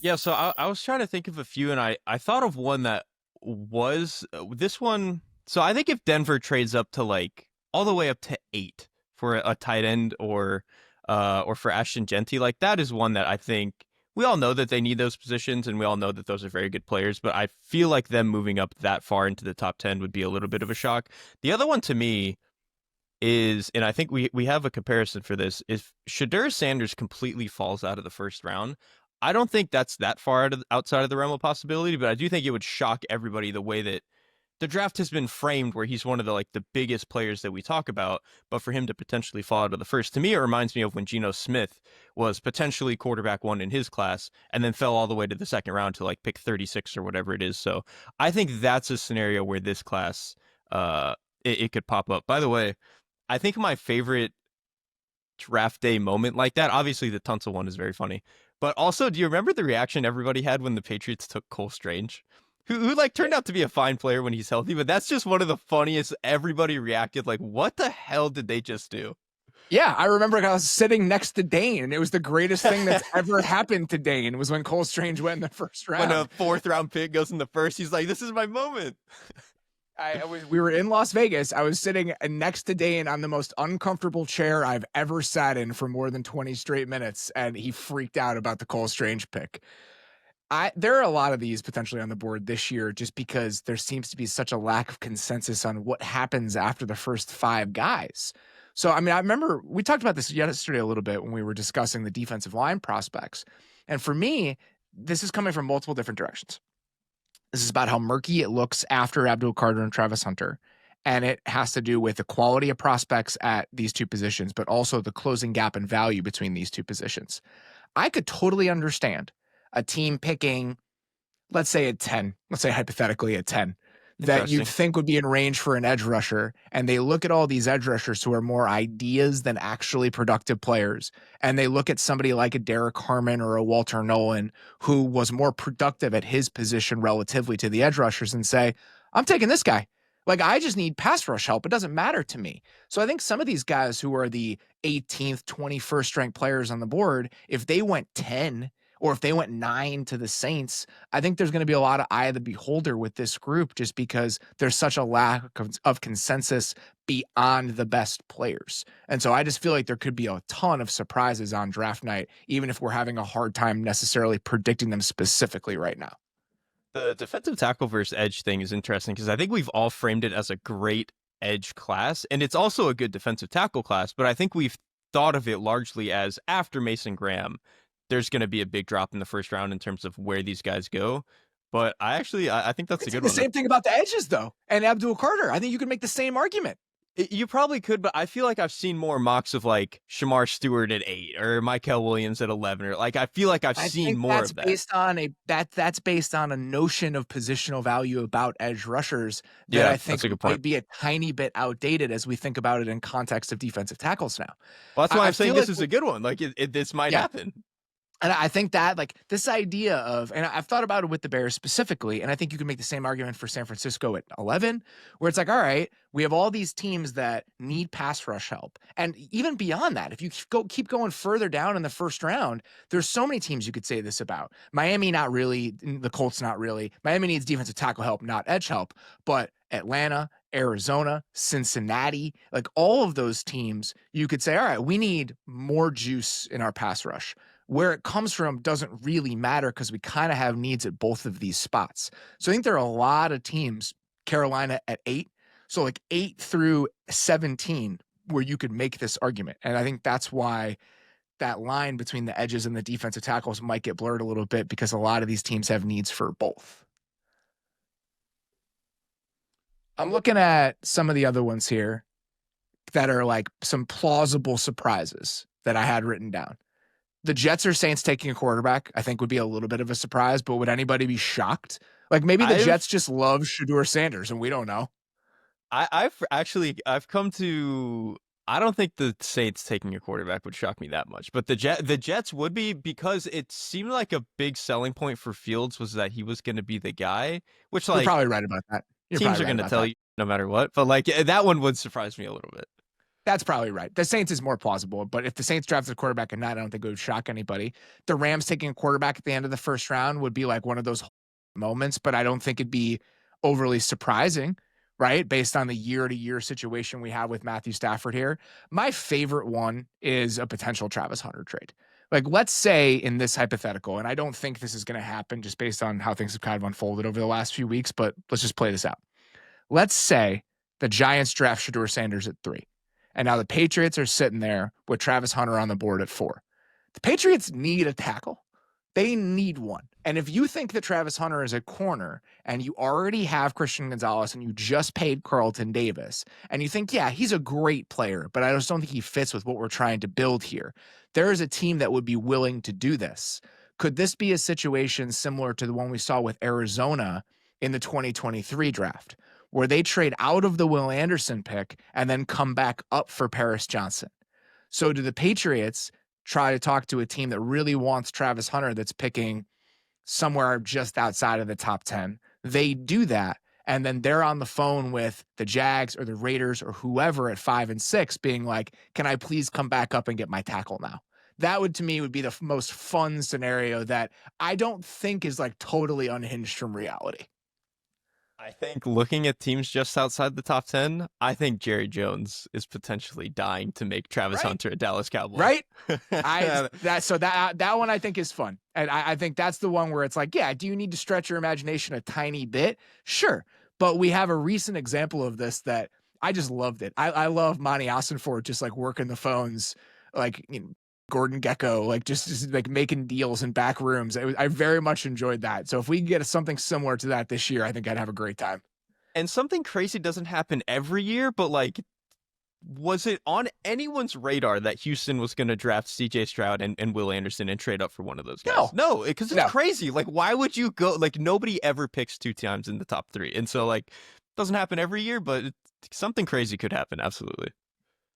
Yeah, so I was trying to think of a few, and I thought of one that was this one. So I think if Denver trades up to like all the way up to 8 for a tight end or for Ashton Genty, like that is one that I think we all know that they need those positions, and we all know that those are very good players, but I feel like them moving up that far into the top 10 would be a little bit of a shock. The other one to me is, and I think we have a comparison for this, if Shedeur Sanders completely falls out of the first round, I don't think that's that far outside of the realm of possibility, but I do think it would shock everybody the way that the draft has been framed, where he's one of the biggest players that we talk about, but for him to potentially fall out of the first, to me, it reminds me of when Geno Smith was potentially quarterback one in his class and then fell all the way to the second round to pick 36 or whatever it is. So I think that's a scenario where this class, it could pop up. By the way, I think my favorite draft day moment like that, obviously the Tunsil one is very funny, but also, do you remember the reaction everybody had when the Patriots took Cole Strange? Who turned out to be a fine player when he's healthy, but that's just one of the funniest. Everybody reacted like, what the hell did they just do? Yeah, I remember I was sitting next to Dane, and it was the greatest thing that's ever happened to Dane was when Cole Strange went in the first round. When a 4th round pick goes in the first, he's like, this is my moment. We were in Las Vegas. I was sitting next to Dane on the most uncomfortable chair I've ever sat in for more than 20 straight minutes, and he freaked out about the Cole Strange pick. There are a lot of these potentially on the board this year just because there seems to be such a lack of consensus on what happens after the first 5 guys. So, I mean, I remember we talked about this yesterday a little bit when we were discussing the defensive line prospects. And for me, this is coming from multiple different directions. This is about how murky it looks after Abdul Carter and Travis Hunter. And it has to do with the quality of prospects at these two positions, but also the closing gap in value between these two positions. I could totally understand a team picking, let's say at 10, let's say hypothetically at 10, that you'd think would be in range for an edge rusher. And they look at all these edge rushers who are more ideas than actually productive players. And they look at somebody like a Derek Harmon or a Walter Nolan, who was more productive at his position relatively to the edge rushers, and say, I'm taking this guy. I just need pass rush help. It doesn't matter to me. So I think some of these guys who are the 18th, 21st ranked players on the board, if they went 10, or if they went 9 to the Saints, I think there's going to be a lot of eye of the beholder with this group just because there's such a lack of consensus beyond the best players. And so I just feel like there could be a ton of surprises on draft night, even if we're having a hard time necessarily predicting them specifically right now. The defensive tackle versus edge thing is interesting because I think we've all framed it as a great edge class, and it's also a good defensive tackle class, but I think we've thought of it largely as after Mason Graham, there's going to be a big drop in the first round in terms of where these guys go. But I think that's a good one. The same thing about the edges, though, and Abdul Carter. I think you could make the same argument. You probably could, but I feel like I've seen more mocks of Shamar Stewart at 8 or Michael Williams at 11, or I feel like I've seen more of that. That's based on a notion of positional value about edge rushers that I think might be a tiny bit outdated as we think about it in context of defensive tackles now. Well, that's why I'm saying this is a good one. This might happen. And I think that this idea of, and I've thought about it with the Bears specifically, and I think you can make the same argument for San Francisco at 11, where it's all right, we have all these teams that need pass rush help. And even beyond that, if you keep going further down in the first round, there's so many teams you could say this about. Miami, not really. The Colts, not really. Miami needs defensive tackle help, not edge help. But Atlanta, Arizona, Cincinnati, all of those teams, you could say, all right, we need more juice in our pass rush. Where it comes from doesn't really matter because we kind of have needs at both of these spots. So I think there are a lot of teams, Carolina at 8, so 8 through 17, where you could make this argument. And I think that's why that line between the edges and the defensive tackles might get blurred a little bit because a lot of these teams have needs for both. I'm looking at some of the other ones here that are some plausible surprises that I had written down. The Jets or Saints taking a quarterback, I think would be a little bit of a surprise, but would anybody be shocked? Maybe the Jets just love Shedeur Sanders and we don't know. I've come to, I don't think the Saints taking a quarterback would shock me that much, but the Jets would be, because it seemed like a big selling point for Fields was that he was going to be the guy, which You're probably right about that. Teams are going to tell you no matter what, but that one would surprise me a little bit. That's probably right. The Saints is more plausible, but if the Saints drafted a quarterback at 9, I don't think it would shock anybody. The Rams taking a quarterback at the end of the first round would be one of those moments, but I don't think it'd be overly surprising, right? Based on the year-to-year situation we have with Matthew Stafford here. My favorite one is a potential Travis Hunter trade. Let's say in this hypothetical, and I don't think this is going to happen just based on how things have kind of unfolded over the last few weeks, but let's just play this out. Let's say the Giants draft Shedeur Sanders at 3. And now the Patriots are sitting there with Travis Hunter on the board at 4. The Patriots need a tackle. They need one. And if you think that Travis Hunter is a corner and you already have Christian Gonzalez and you just paid Carlton Davis and you think, yeah, he's a great player, but I just don't think he fits with what we're trying to build here. There is a team that would be willing to do this. Could this be a situation similar to the one we saw with Arizona in the 2023 draft, where they trade out of the Will Anderson pick and then come back up for Paris Johnson? So do the Patriots try to talk to a team that really wants Travis Hunter that's picking somewhere just outside of the top 10? They do that, and then they're on the phone with the Jags or the Raiders or whoever at 5 and 6 being like, can I please come back up and get my tackle now? That would, to me, would be the most fun scenario that I don't think is like totally unhinged from reality. I think looking at teams just outside the top 10, I think Jerry Jones is potentially dying to make Travis Hunter a Dallas Cowboy. Right? That one I think is fun. And I think that's the one where it's like, yeah, do you need to stretch your imagination a tiny bit? Sure. But we have a recent example of this that I just loved it. I love Monty Ossenford just like working the phones, like, you know, Gordon Gekko, like just like making deals in back rooms. I very much enjoyed that. So if we can get something similar to that this year, I think I'd have a great time. And something crazy doesn't happen every year, but like, was it on anyone's radar that Houston was going to draft CJ Stroud and Will Anderson and trade up for one of those guys? No, because it's crazy. Like, why would you go? Like, nobody ever picks 2 times in the top 3. And so, like, it doesn't happen every year, but something crazy could happen. Absolutely.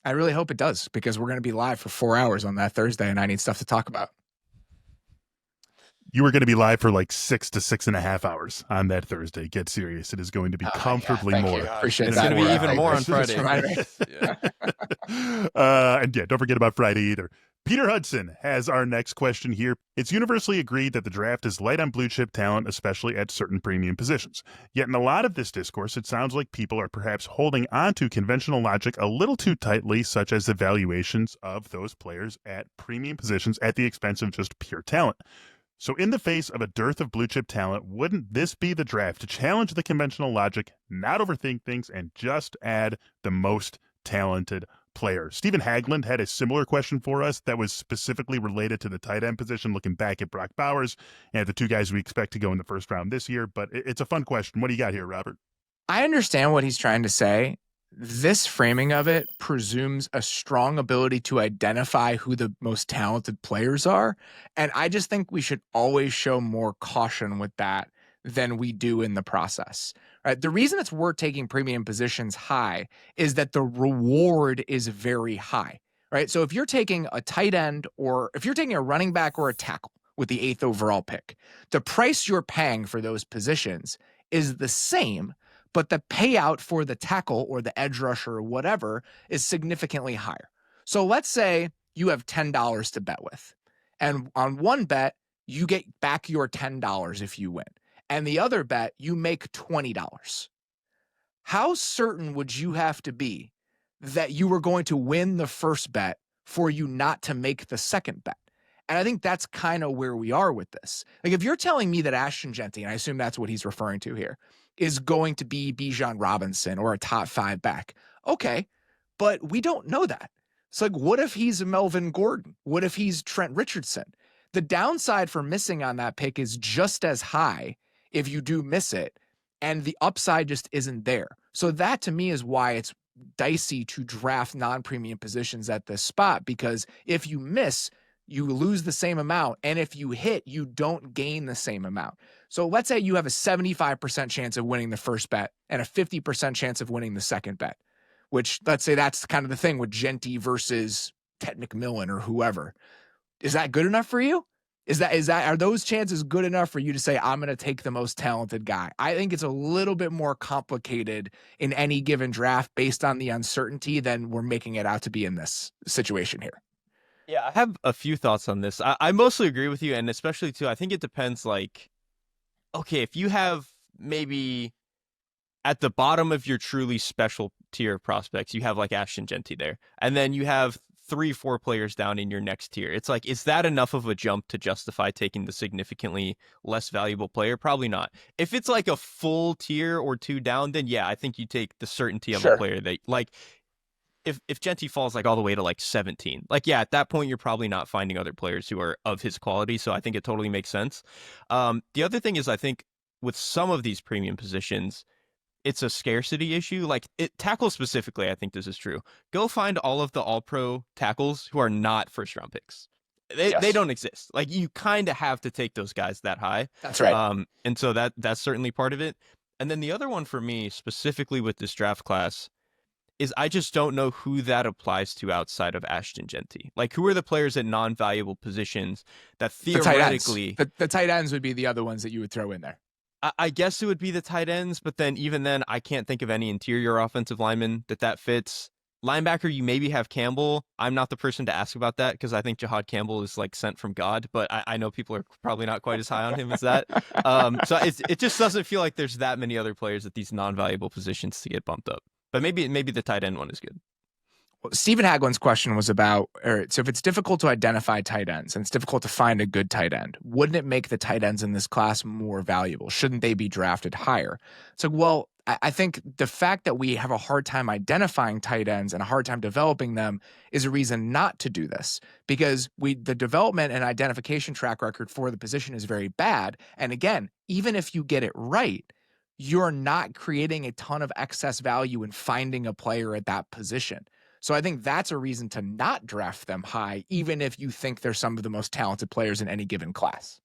I really hope it does, because we're going to be live for 4 hours on that Thursday, and I need stuff to talk about. You were going to be live for like 6 to 6.5 hours on that Thursday. Get serious. It is going to be comfortably more. Appreciate it's that. It's going to be even more on Friday. And yeah, don't forget about Friday either. Peter Hudson has our next question here. It's universally agreed that the draft is light on blue chip talent, especially at certain premium positions. Yet in a lot of this discourse, it sounds like people are perhaps holding on to conventional logic a little too tightly, such as the valuations of those players at premium positions at the expense of just pure talent. So in the face of a dearth of blue chip talent, wouldn't this be the draft to challenge the conventional logic, not overthink things, and just add the most talented player? Stephen Hagland had a similar question for us that was specifically related to the tight end position, looking back at Brock Bowers and the 2 guys we expect to go in the first round this year. But it's a fun question. What do you got here, Robert? I understand what he's trying to say. This framing of it presumes a strong ability to identify who the most talented players are. And I just think we should always show more caution with that than we do in the process. Right? The reason it's worth taking premium positions high is that the reward is very high. Right? So if you're taking a tight end, or if you're taking a running back or a tackle with the 8th overall pick, the price you're paying for those positions is the same, but the payout for the tackle or the edge rusher or whatever is significantly higher. So let's say you have $10 to bet with, and on one bet, you get back your $10 if you win, and the other bet, you make $20. How certain would you have to be that you were going to win the first bet for you not to make the second bet? And I think that's kind of where we are with this. Like, if you're telling me that Ashton Jeanty, and I assume that's what he's referring to here, is going to be Bijan Robinson or a top 5 back, okay, but we don't know that. It's like, what if he's Melvin Gordon? What if he's Trent Richardson? The downside for missing on that pick is just as high if you do miss it, and the upside just isn't there. So that, to me, is why it's dicey to draft non-premium positions at this spot, because if you miss, you lose the same amount, and if you hit, you don't gain the same amount. So let's say you have a 75% chance of winning the first bet and a 50% chance of winning the second bet, which, let's say that's kind of the thing with Jeanty versus Ted McMillan or whoever. Is that good enough for you? Are those chances good enough for you to say, I'm going to take the most talented guy? I think it's a little bit more complicated in any given draft based on the uncertainty than we're making it out to be in this situation here. Yeah, I have a few thoughts on this. I mostly agree with you, and especially, too, I think it depends, like, okay, if you have maybe at the bottom of your truly special tier prospects, you have, like, Ashton Jeanty there, and then you have 3-4 players down in your next tier. It's like, is that enough of a jump to justify taking the significantly less valuable player? Probably not. If it's, like, a full tier or 2 down, then, yeah, I think you take the certainty of a player that, like, if Genti falls like all the way to like 17, like, yeah, at that point you're probably not finding other players who are of his quality. So I think it totally makes sense. The other thing is, I think with some of these premium positions, it's a scarcity issue. Like tackle specifically, I think this is true. Go find all of the all pro tackles who are not first round picks. They don't exist. Like, you kind of have to take those guys that high. That's right. And so that's certainly part of it. And then the other one for me, specifically with this draft class, is I just don't know who that applies to outside of Ashton Genty. Like, who are the players at non-valuable positions that theoretically... The tight ends would be the other ones that you would throw in there. I guess it would be the tight ends, but then even then, I can't think of any interior offensive linemen that fits. Linebacker, you maybe have Campbell. I'm not the person to ask about that because I think Jahad Campbell is like sent from God, but I know people are probably not quite as high on him as that. So it just doesn't feel like there's that many other players at these non-valuable positions to get bumped up. But maybe the tight end one is good. Well, Stephen Haglin's question was about, so if it's difficult to identify tight ends and it's difficult to find a good tight end, wouldn't it make the tight ends in this class more valuable? Shouldn't they be drafted higher? So, well, I think the fact that we have a hard time identifying tight ends and a hard time developing them is a reason not to do this, because the development and identification track record for the position is very bad. And again, even if you get it right, you're not creating a ton of excess value in finding a player at that position. So I think that's a reason to not draft them high, even if you think they're some of the most talented players in any given class.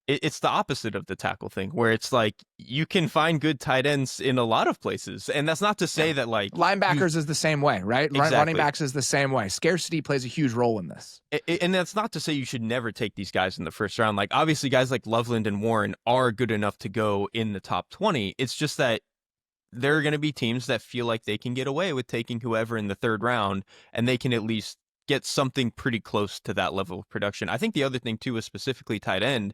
It's the opposite of the tackle thing, where it's like you can find good tight ends in a lot of places. And that's not to say that like linebackers is the same way, right? Exactly. Running backs is the same way. Scarcity plays a huge role in this. And that's not to say you should never take these guys in the first round. Like, obviously guys like Loveland and Warren are good enough to go in the top 20. It's just that there are going to be teams that feel like they can get away with taking whoever in the third round, and they can at least get something pretty close to that level of production. I think the other thing too is specifically tight end.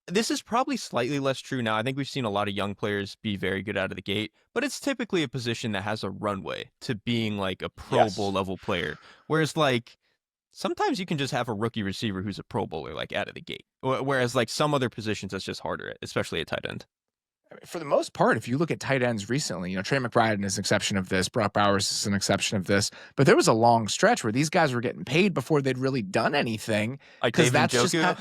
This is probably slightly less true now. I think we've seen a lot of young players be very good out of the gate, but it's typically a position that has a runway to being like a Pro Bowl level player. Whereas like sometimes you can just have a rookie receiver who's a Pro Bowler like out of the gate. Whereas like some other positions that's just harder, especially at tight end. For the most part, if you look at tight ends recently, Trey McBride is an exception of this. Brock Bowers is an exception of this. But there was a long stretch where these guys were getting paid before they'd really done anything. Because that's just and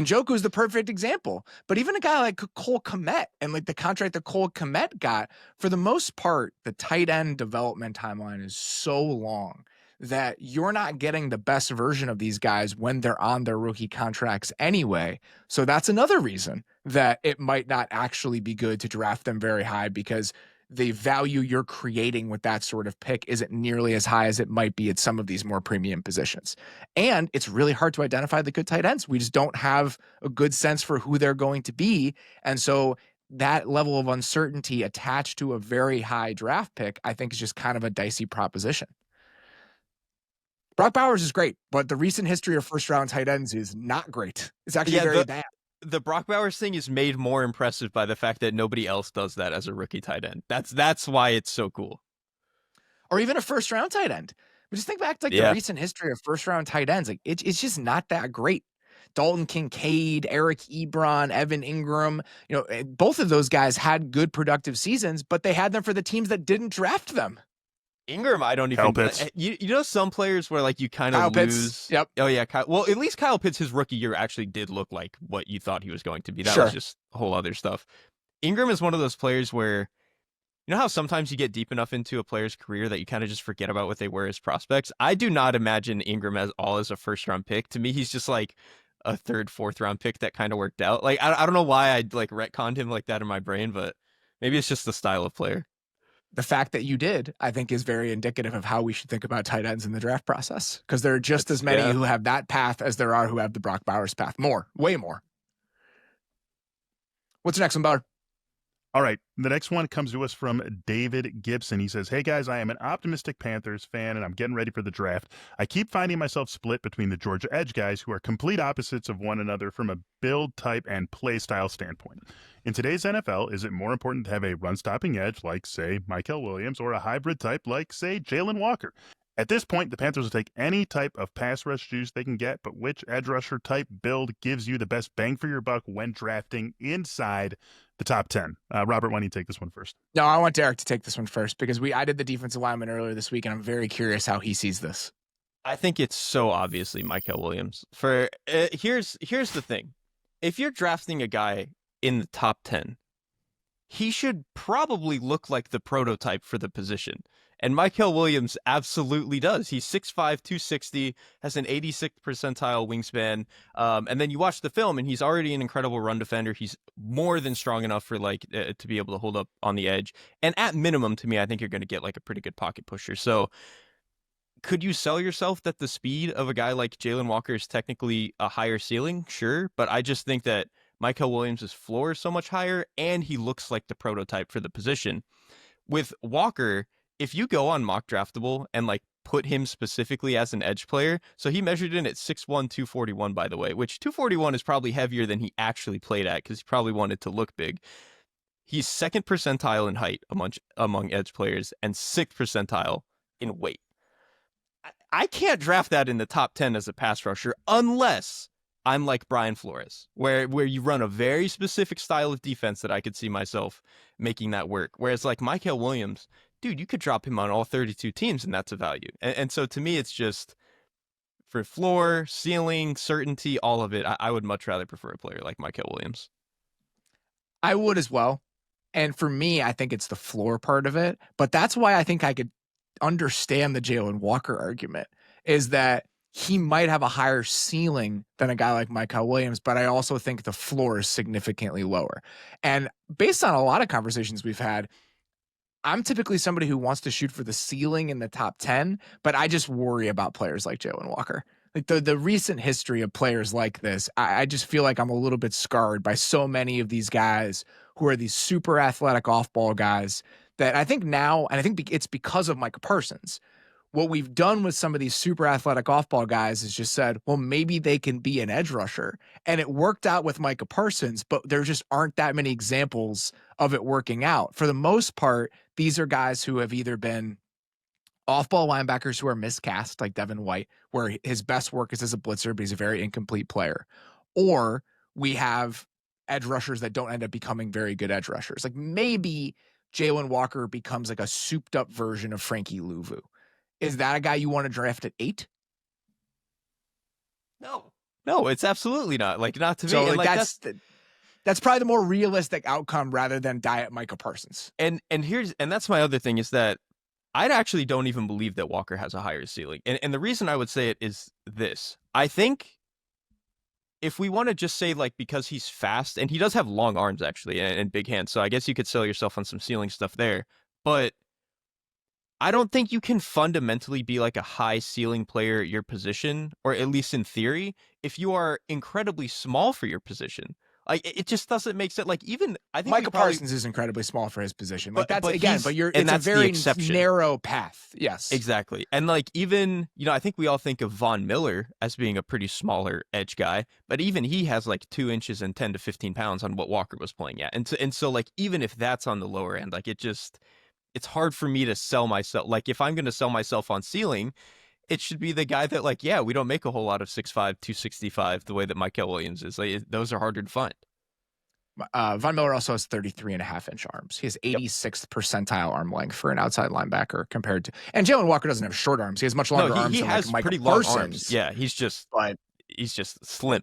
Njoku is the perfect example. But even a guy like Cole Kmet and like the contract that Cole Kmet got, for the most part, the tight end development timeline is so long that you're not getting the best version of these guys when they're on their rookie contracts anyway. So that's another reason that it might not actually be good to draft them very high, because the value you're creating with that sort of pick isn't nearly as high as it might be at some of these more premium positions. And it's really hard to identify the good tight ends. We just don't have a good sense for who they're going to be. And so that level of uncertainty attached to a very high draft pick, I think, is just kind of a dicey proposition. Brock Bowers is great, but the recent history of first-round tight ends is not great. It's actually very bad. The Brock Bowers thing is made more impressive by the fact that nobody else does that as a rookie tight end. That's why it's so cool. Or even a first-round tight end. But just think back to the recent history of first-round tight ends. Like it's just not that great. Dalton Kincaid, Eric Ebron, Evan Ingram, both of those guys had good productive seasons, but they had them for the teams that didn't draft them. Ingram, I don't even. You know, some players where like you kind of lose. Yep. Oh yeah. Well, at least Kyle Pitts, his rookie year, actually did look like what you thought he was going to be. That was just a whole other stuff. Ingram is one of those players where, you know how sometimes you get deep enough into a player's career that you kind of just forget about what they were as prospects. I do not imagine Ingram as a first round pick. To me, he's just like a third, fourth round pick that kind of worked out. Like I don't know why I like retconned him like that in my brain, but maybe it's just the style of player. The fact that you did, I think, is very indicative of how we should think about tight ends in the draft process, because there are just as many who have that path as there are who have the Brock Bowers path. Way more. What's the next one, Bauer? All right. The next one comes to us from David Gibson. He says, "Hey guys, I am an optimistic Panthers fan and I'm getting ready for the draft. I keep finding myself split between the Georgia edge guys who are complete opposites of one another from a build type and play style standpoint. In today's NFL, is it more important to have a run stopping edge like, say, Mykel Williams, or a hybrid type like, say, Jalen Walker? At this point, the Panthers will take any type of pass rush juice they can get, but which edge rusher type build gives you the best bang for your buck when drafting inside the top 10? Robert, why don't you take this one first? No, I want Derek to take this one first because I did the defensive lineman earlier this week, and I'm very curious how he sees this. I think it's so obviously Mykel Williams. For here's the thing. If you're drafting a guy in the top 10, he should probably look like the prototype for the position. And Mykel Williams absolutely does. He's 6'5", 260, has an 86th percentile wingspan. And then you watch the film, and he's already an incredible run defender. He's more than strong enough for to be able to hold up on the edge. And at minimum, to me, I think you're going to get like a pretty good pocket pusher. So could you sell yourself that the speed of a guy like Jalen Walker is technically a higher ceiling? Sure. But I just think that Mykel Williams' floor is so much higher, and he looks like the prototype for the position. With Walker, if you go on Mock Draftable and like put him specifically as an edge player, so he measured in at 6'1", 241, by the way, which 241 is probably heavier than he actually played at because he probably wanted to look big. He's second percentile in height among edge players and sixth percentile in weight. I can't draft that in the top 10 as a pass rusher unless I'm like Brian Flores, where you run a very specific style of defense that I could see myself making that work. Whereas like Mykel Williams, dude, you could drop him on all 32 teams and that's a value. And so to me, it's just for floor, ceiling, certainty, all of it. I would much rather prefer a player like Mykel Williams. I would as well. And for me, I think it's the floor part of it. But that's why I think I could understand the Jalen Walker argument, is that he might have a higher ceiling than a guy like Mykel Williams, but I also think the floor is significantly lower. And based on a lot of conversations we've had, I'm typically somebody who wants to shoot for the ceiling in the top 10, but I just worry about players like Jalen Walker. Like the recent history of players like this, I just feel like I'm a little bit scarred by so many of these guys who are these super athletic off-ball guys that I think now, and I think it's because of Micah Parsons, what we've done with some of these super athletic off-ball guys is just said, well, maybe they can be an edge rusher. And it worked out with Micah Parsons, but there just aren't that many examples of it working out. For the most part, these are guys who have either been off-ball linebackers who are miscast, like Devin White, where his best work is as a blitzer, but he's a very incomplete player. Or we have edge rushers that don't end up becoming very good edge rushers. Like maybe Jalen Walker becomes like a souped-up version of Frankie Louvu. Is that a guy you want to draft at 8? No, it's absolutely not. Like, not to me. So and like that's probably the more realistic outcome rather than diet Micah Parsons. And that's my other thing is that I actually don't even believe that Walker has a higher ceiling. And the reason I would say it is this. I think if we want to just say like because he's fast, and he does have long arms actually and big hands, so I guess you could sell yourself on some ceiling stuff there. But I don't think you can fundamentally be like a high ceiling player at your position, or at least in theory, if you are incredibly small for your position. Like it just doesn't make sense. Like even I think Micah Parsons is incredibly small for his position. Like it's a very narrow path. Yes, exactly. And like even I think we all think of Von Miller as being a pretty smaller edge guy, but even he has like 2 inches and 10 to 15 pounds on what Walker was playing at. And so like even if that's on the lower end, like it's hard for me to sell myself. Like if I'm going to sell myself on ceiling, it should be the guy that like, yeah, we don't make a whole lot of 6'5", 265 the way that Mykel Williams is. Like, those are harder to find. Von Miller also has 33.5-inch arms. He has 86th percentile arm length for an outside linebacker compared to, and Jalen Walker doesn't have short arms. He has much longer arms. He has like pretty long arms. Yeah, he's just slim.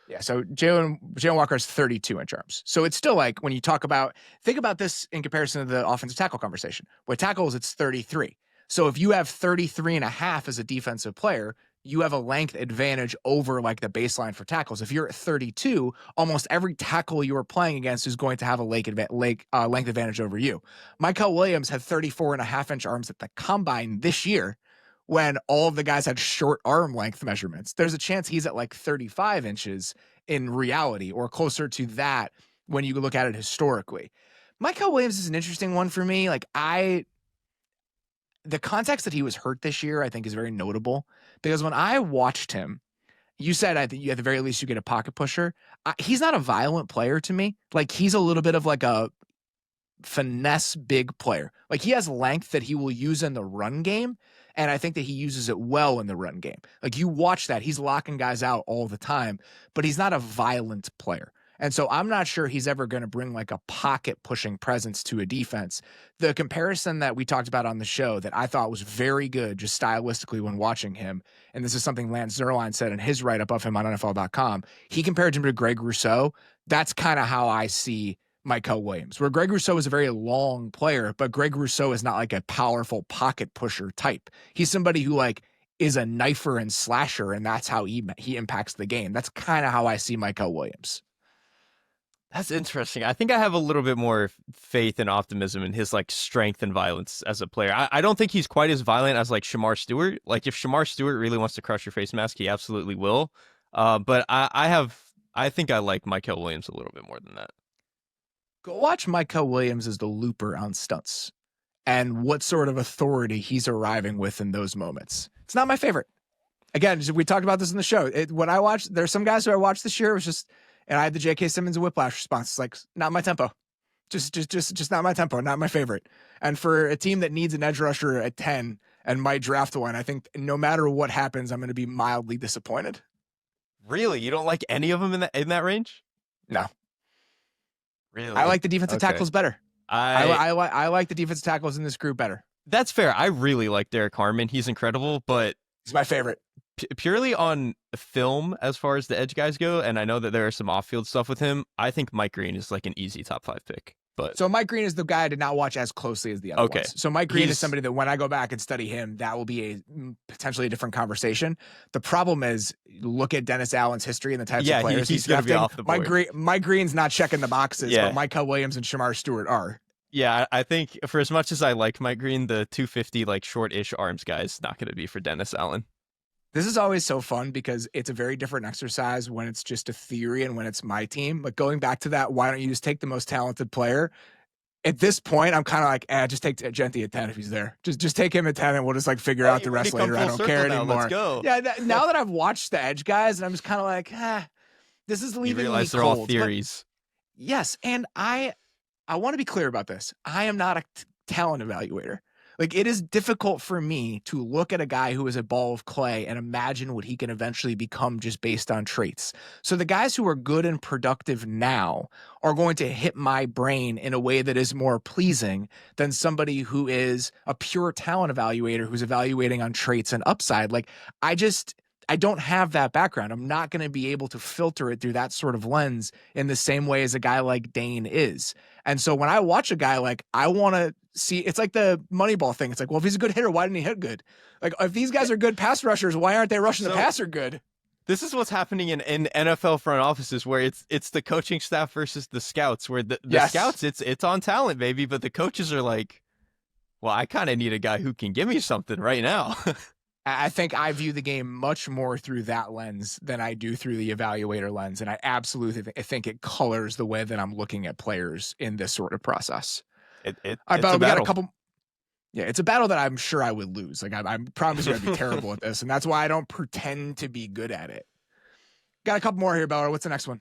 Yeah, so Jalen Walker has 32-inch arms. So it's still like when you think about this in comparison to the offensive tackle conversation. With tackles, it's 33. So if you have 33.5 as a defensive player, you have a length advantage over like the baseline for tackles. If you're at 32, almost every tackle you are playing against is going to have a length advantage over you. Mykel Williams had 34.5-inch arms at the combine this year when all of the guys had short arm length measurements. There's a chance he's at like 35 inches in reality, or closer to that when you look at it historically. Mykel Williams is an interesting one for me. Like the context that he was hurt this year, I think, is very notable because when I watched him, you said I think at the very least you get a pocket pusher. He's not a violent player to me. Like he's a little bit of like a finesse big player. Like he has length that he will use in the run game. And I think that he uses it well in the run game. Like you watch that, he's locking guys out all the time, but he's not a violent player. And so I'm not sure he's ever going to bring like a pocket pushing presence to a defense. The comparison that we talked about on the show that I thought was very good, just stylistically when watching him, and this is something Lance Zierlein said in his write-up of him on NFL.com, he compared him to Greg Rousseau. That's kind of how I see Michael Williams, where Greg Rousseau is a very long player, but Greg Rousseau is not like a powerful pocket pusher type. He's somebody who like is a knifer and slasher, and that's how he impacts the game. That's kind of how I see Michael Williams. That's interesting. I think I have a little bit more faith and optimism in his like strength and violence as a player. I don't think he's quite as violent as like Shamar Stewart. Like if Shamar Stewart really wants to crush your face mask, he absolutely will. But I think I like Michael Williams a little bit more than that. Go watch Michael Williams as the looper on stunts and what sort of authority he's arriving with in those moments. It's not my favorite. Again, we talked about this in the show. When I watched, there's some guys who I watched this year, it was just, and I had the J.K. Simmons and Whiplash response. It's like, not my tempo. Just not my tempo, not my favorite. And for a team that needs an edge rusher at 10 and might draft one, I think no matter what happens, I'm going to be mildly disappointed. Really? You don't like any of them in that range? No. Really? I like the defensive tackles better. I like the defensive tackles in this group better. That's fair. I really like Derek Harmon. He's incredible, but he's my favorite. Purely on film as far as the edge guys go, and I know that there are some off-field stuff with him, I think Mike Green is like an easy top 5 pick. But so Mike Green is the guy I did not watch as closely as the other ones. So Mike Green is somebody that when I go back and study him, that will be potentially a different conversation. The problem is, look at Dennis Allen's history and the types of players he's going to be off the board. Mike Green's not checking the boxes, but Michael Williams and Shamar Stewart are. Yeah, I think for as much as I like Mike Green, the 250 like short-ish arms guy is not going to be for Dennis Allen. This is always so fun because it's a very different exercise when it's just a theory and when it's my team. But going back to that, why don't you just take the most talented player? At this point, I'm kind of like, just take Genti at 10 if he's there. Just take him at 10 and we'll just like figure out the rest later. I don't care anymore. Let's go. Yeah, now that I've watched the edge guys, and I'm just kind of like, this is leaving me cold. You realize they're all theories. But, yes, and I want to be clear about this. I am not a talent evaluator. Like, it is difficult for me to look at a guy who is a ball of clay and imagine what he can eventually become just based on traits. So the guys who are good and productive now are going to hit my brain in a way that is more pleasing than somebody who is a pure talent evaluator who's evaluating on traits and upside. Like, I don't have that background. I'm not going to be able to filter it through that sort of lens in the same way as a guy like Dane is. And so when I watch a guy, like, I want to see, it's like the Moneyball thing. It's like, well, if he's a good hitter, why didn't he hit good? Like, if these guys are good pass rushers, why aren't they rushing the passer good? This is what's happening in NFL front offices where it's the coaching staff versus the scouts, where the scouts, it's on talent, baby, but the coaches are like, well, I kind of need a guy who can give me something right now. I think I view the game much more through that lens than I do through the evaluator lens. And I absolutely think it colors the way that I'm looking at players in this sort of process. We got a couple. Yeah, it's a battle that I'm sure I would lose. Like, I promise you I'd be terrible at this. And that's why I don't pretend to be good at it. Got a couple more here, Beller. What's the next one?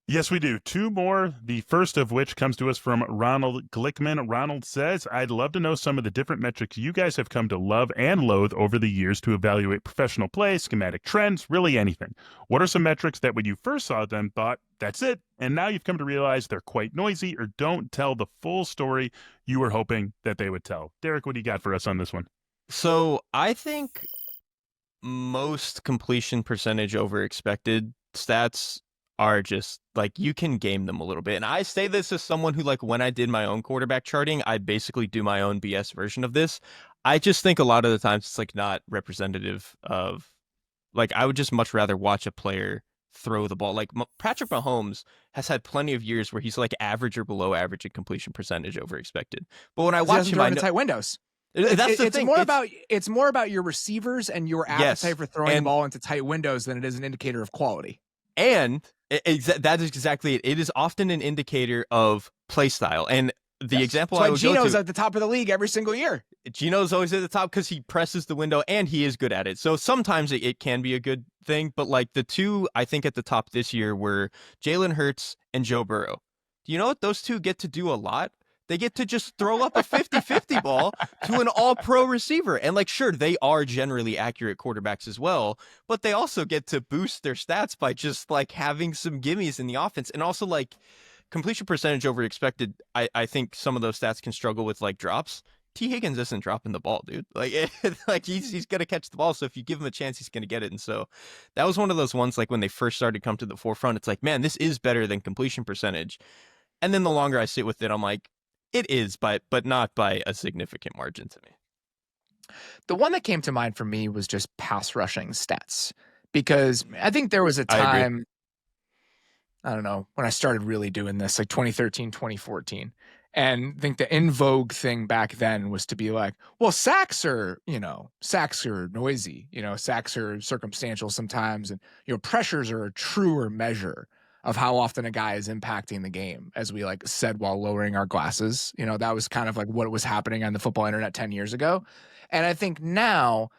Yes, we do. 2 more, the first of which comes to us from Ronald Glickman. Ronald says, I'd love to know some of the different metrics you guys have come to love and loathe over the years to evaluate professional play, schematic trends, really anything. What are some metrics that when you first saw them thought, that's it, and now you've come to realize they're quite noisy or don't tell the full story you were hoping that they would tell? Derek, what do you got for us on this one? So I think most completion percentage over expected stats are just like, you can game them a little bit. And I say this as someone who, like, when I did my own quarterback charting, I basically do my own BS version of this. I just think a lot of the times it's like not representative of, like, I would just much rather watch a player throw the ball. Like, Patrick Mahomes has had plenty of years where he's like average or below average in completion percentage over expected. But when I watch him, I know tight windows. That's the thing. It's more about your receivers and your appetite for throwing the ball into tight windows than it is an indicator of quality. And that is exactly it. It is often an indicator of play style. And the example I would go to, Gino's at the top of the league every single year. Gino's always at the top because he presses the window and he is good at it. So sometimes it can be a good thing. But like the two, I think, at the top this year were Jalen Hurts and Joe Burrow. Do you know what? Those two get to do a lot. They get to just throw up a 50-50 ball to an all-pro receiver. And like, sure, they are generally accurate quarterbacks as well, but they also get to boost their stats by just like having some gimmies in the offense. And also like completion percentage over expected. I think some of those stats can struggle with like drops. T. Higgins isn't dropping the ball, dude. Like, like he's gonna catch the ball. So if you give him a chance, he's gonna get it. And so that was one of those ones. Like when they first started to come to the forefront, it's like, man, this is better than completion percentage. And then the longer I sit with it, I'm like, it is, but not by a significant margin to me. The one that came to mind for me was just pass rushing stats, because I think there was a time, I don't know, when I started really doing this, like 2013, 2014. And I think the in vogue thing back then was to be like, well, sacks are noisy, sacks are circumstantial sometimes. And, pressures are a truer measure of how often a guy is impacting the game, as we like said while lowering our glasses. That was kind of like what was happening on the football internet 10 years ago. And I think now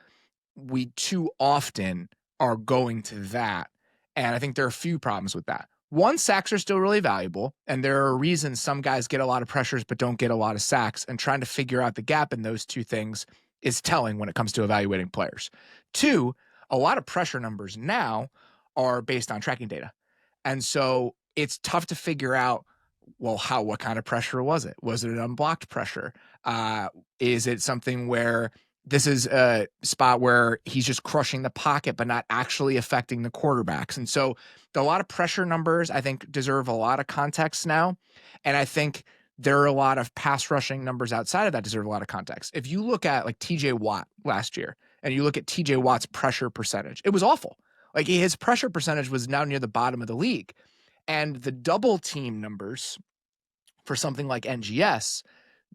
we too often are going to that. And I think there are a few problems with that. One, sacks are still really valuable, and there are reasons some guys get a lot of pressures but don't get a lot of sacks, and trying to figure out the gap in those two things is telling when it comes to evaluating players. Two, a lot of pressure numbers now are based on tracking data. And so it's tough to figure out, well, what kind of pressure was it? Was it an unblocked pressure? Is it something where this is a spot where he's just crushing the pocket but not actually affecting the quarterbacks? And so a lot of pressure numbers, I think, deserve a lot of context now. And I think there are a lot of pass rushing numbers outside of that deserve a lot of context. If you look at like TJ Watt last year and you look at TJ Watt's pressure percentage, it was awful. Like his pressure percentage was now near the bottom of the league. And the double team numbers for something like NGS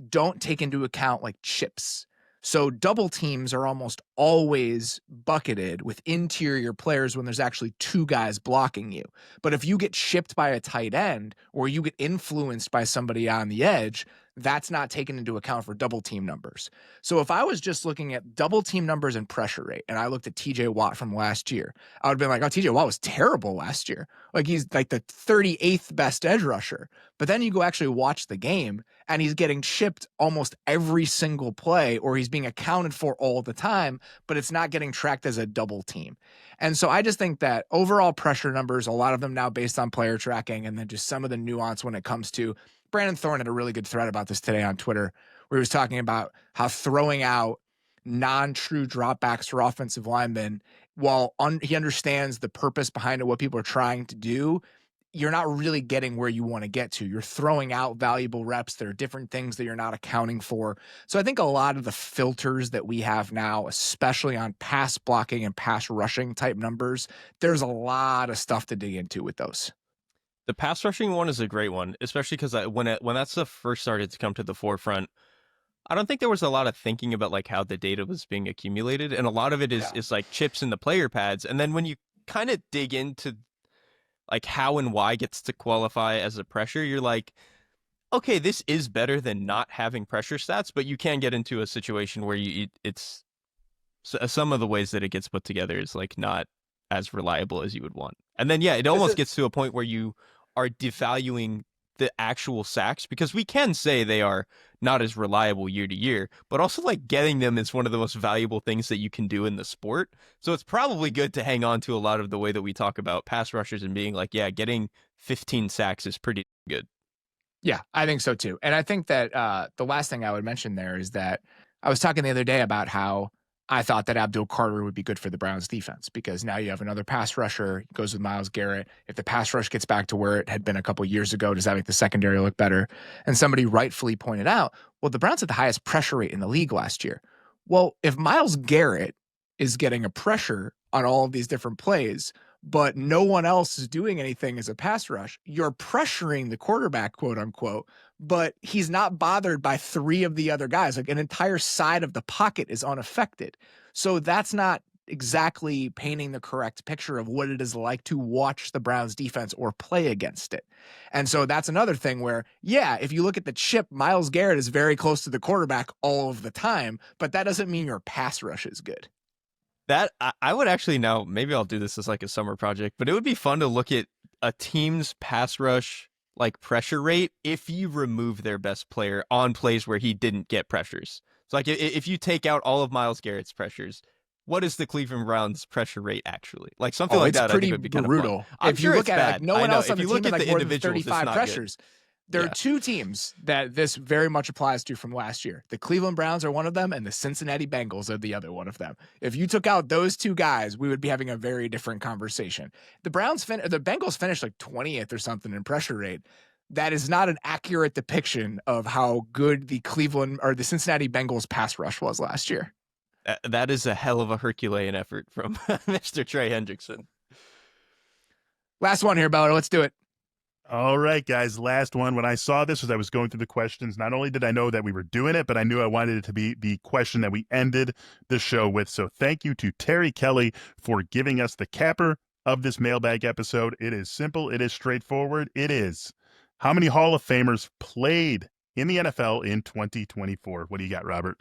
don't take into account like chips. So double teams are almost always bucketed with interior players when there's actually two guys blocking you. But if you get chipped by a tight end or you get influenced by somebody on the edge, that's not taken into account for double team numbers. So if I was just looking at double team numbers and pressure rate, and I looked at TJ Watt from last year, I would have been like, oh, TJ Watt was terrible last year. Like he's like the 38th best edge rusher. But then you go actually watch the game and he's getting chipped almost every single play, or he's being accounted for all the time, but it's not getting tracked as a double team. And so I just think that overall pressure numbers, a lot of them now based on player tracking, and then just some of the nuance when it comes to Brandon Thorne had a really good thread about this today on Twitter, where he was talking about how throwing out non-true dropbacks for offensive linemen, while he understands the purpose behind it, what people are trying to do, you're not really getting where you want to get to. You're throwing out valuable reps. There are different things that you're not accounting for. So I think a lot of the filters that we have now, especially on pass blocking and pass rushing type numbers, there's a lot of stuff to dig into with those. The pass rushing one is a great one, especially because when that stuff first started to come to the forefront, I don't think there was a lot of thinking about like how the data was being accumulated, and a lot of it is like chips in the player pads. And then when you kind of dig into like how and why gets to qualify as a pressure, you're like, okay, this is better than not having pressure stats, but you can get into a situation where it's some of the ways that it gets put together is like not as reliable as you would want. And then it almost gets to a point where you are devaluing the actual sacks, because we can say they are not as reliable year to year, but also like getting them is one of the most valuable things that you can do in the sport. So it's probably good to hang on to a lot of the way that we talk about pass rushers and being like, yeah, getting 15 sacks is pretty good. Yeah, I think so too. And I think that the last thing I would mention there is that I was talking the other day about how I thought that Abdul Carter would be good for the Browns defense, because now you have another pass rusher. He goes with Myles Garrett. If the pass rush gets back to where it had been a couple years ago, does that make the secondary look better? And somebody rightfully pointed out, well, the Browns had the highest pressure rate in the league last year. Well, if Myles Garrett is getting a pressure on all of these different plays, but no one else is doing anything as a pass rush, you're pressuring the quarterback, quote unquote, but he's not bothered by three of the other guys. Like an entire side of the pocket is unaffected. So that's not exactly painting the correct picture of what it is like to watch the Browns defense or play against it. And so that's another thing where, if you look at the chip, Myles Garrett is very close to the quarterback all of the time, but that doesn't mean your pass rush is good. That I would actually, now maybe I'll do this as like a summer project, but it would be fun to look at a team's pass rush like pressure rate if you remove their best player on plays where he didn't get pressures. So like if you take out all of Myles Garrett's pressures, what is the Cleveland Browns pressure rate actually? Like something like it's that, I pretty think would be kind of brutal. fun. I'm If sure you it's look at it, bad. like no one I know. else on If the you team look had at like the more than individuals, it's 35 not pressures. There Yeah. are two teams that this very much applies to from last year. The Cleveland Browns are one of them, and the Cincinnati Bengals are the other one of them. If you took out those two guys, we would be having a very different conversation. The Bengals finished like 20th or something in pressure rate. That is not an accurate depiction of how good the Cleveland or the Cincinnati Bengals pass rush was last year. That is a hell of a Herculean effort from Mr. Trey Hendrickson. Last one here, Beller. Let's do it. All right, guys, last one. When I saw this as I was going through the questions, not only did I know that we were doing it, but I knew I wanted it to be the question that we ended the show with. So thank you to Terry Kelly for giving us the capper of this mailbag episode. It is simple. It is straightforward. It is, how many Hall of Famers played in the NFL in 2024? What do you got, Robert?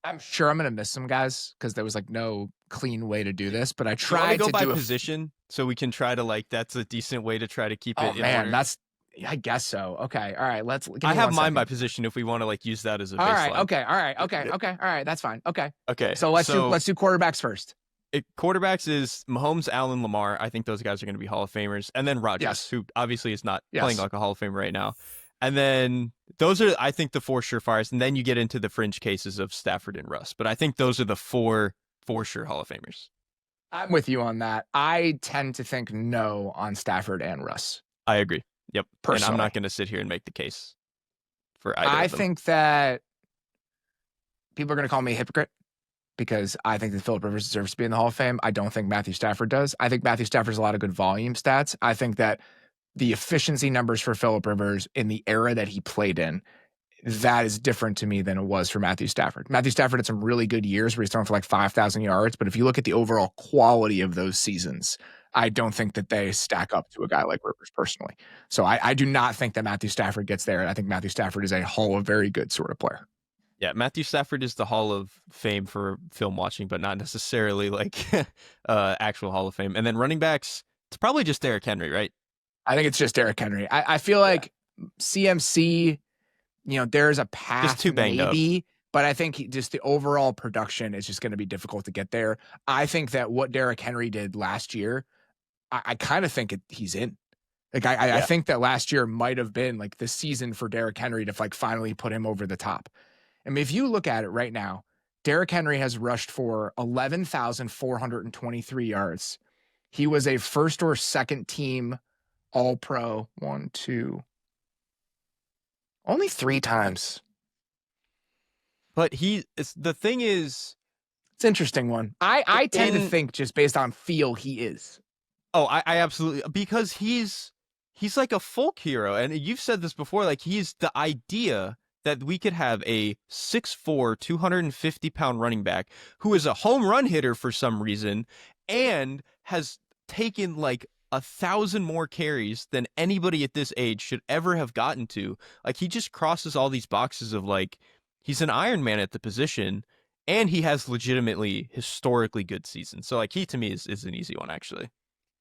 I'm sure I'm going to miss some guys because there was like no clean way to do this, but I Do you want tried to go to by do position so we can try to like, that's a decent way to try to keep it in man, order. I guess so. Okay. All right. I have mine by position if we want to like use that as a baseline. All right. Okay. All right. Okay. Okay. All right. That's fine. Okay. Okay. So let's do quarterbacks first. Quarterbacks is Mahomes, Allen, Lamar. I think those guys are going to be Hall of Famers. And then Rodgers, who obviously is not playing like a Hall of Famer right now. And then those are, I think, the four surefires. And then you get into the fringe cases of Stafford and Russ. But I think those are the four for sure Hall of Famers. I'm with you on that. I tend to think no on Stafford and Russ. I agree. Yep. Personally. And I'm not going to sit here and make the case for either I of them. think that people are going to call me a hypocrite because I think that Philip Rivers deserves to be in the Hall of Fame. I don't think Matthew Stafford does. I think Matthew Stafford has a lot of good volume stats. I think that the efficiency numbers for Philip Rivers in the era that he played in, that is different to me than it was for Matthew Stafford. Matthew Stafford had some really good years where he's throwing for like 5,000 yards. But if you look at the overall quality of those seasons, I don't think that they stack up to a guy like Rivers personally. So I do not think that Matthew Stafford gets there. I think Matthew Stafford is a Hall of very good sort of player. Yeah, Matthew Stafford is the Hall of Fame for film watching, but not necessarily like actual Hall of Fame. And then running backs, it's probably just Derrick Henry, right? I think it's just Derrick Henry. I feel like CMC, there's a path just too banged maybe, up. But I think just the overall production is just going to be difficult to get there. I think that what Derrick Henry did last year, I kind of think he's in. Like I think that last year might have been like the season for Derrick Henry to like finally put him over the top. I mean, if you look at it right now, Derrick Henry has rushed for 11,423 yards. He was a first or second team All-Pro. 1, 2, only 3 times. But the thing is, it's an interesting one. I tend to think just based on feel he is. Oh, I absolutely, because he's like a folk hero. And you've said this before, like he's the idea that we could have a 6'4", 250-pound running back who is a home run hitter for some reason and has taken like 1,000 more carries than anybody at this age should ever have gotten to. Like he just crosses all these boxes of like, he's an Iron Man at the position and he has legitimately historically good seasons. So like he to me is an easy one actually.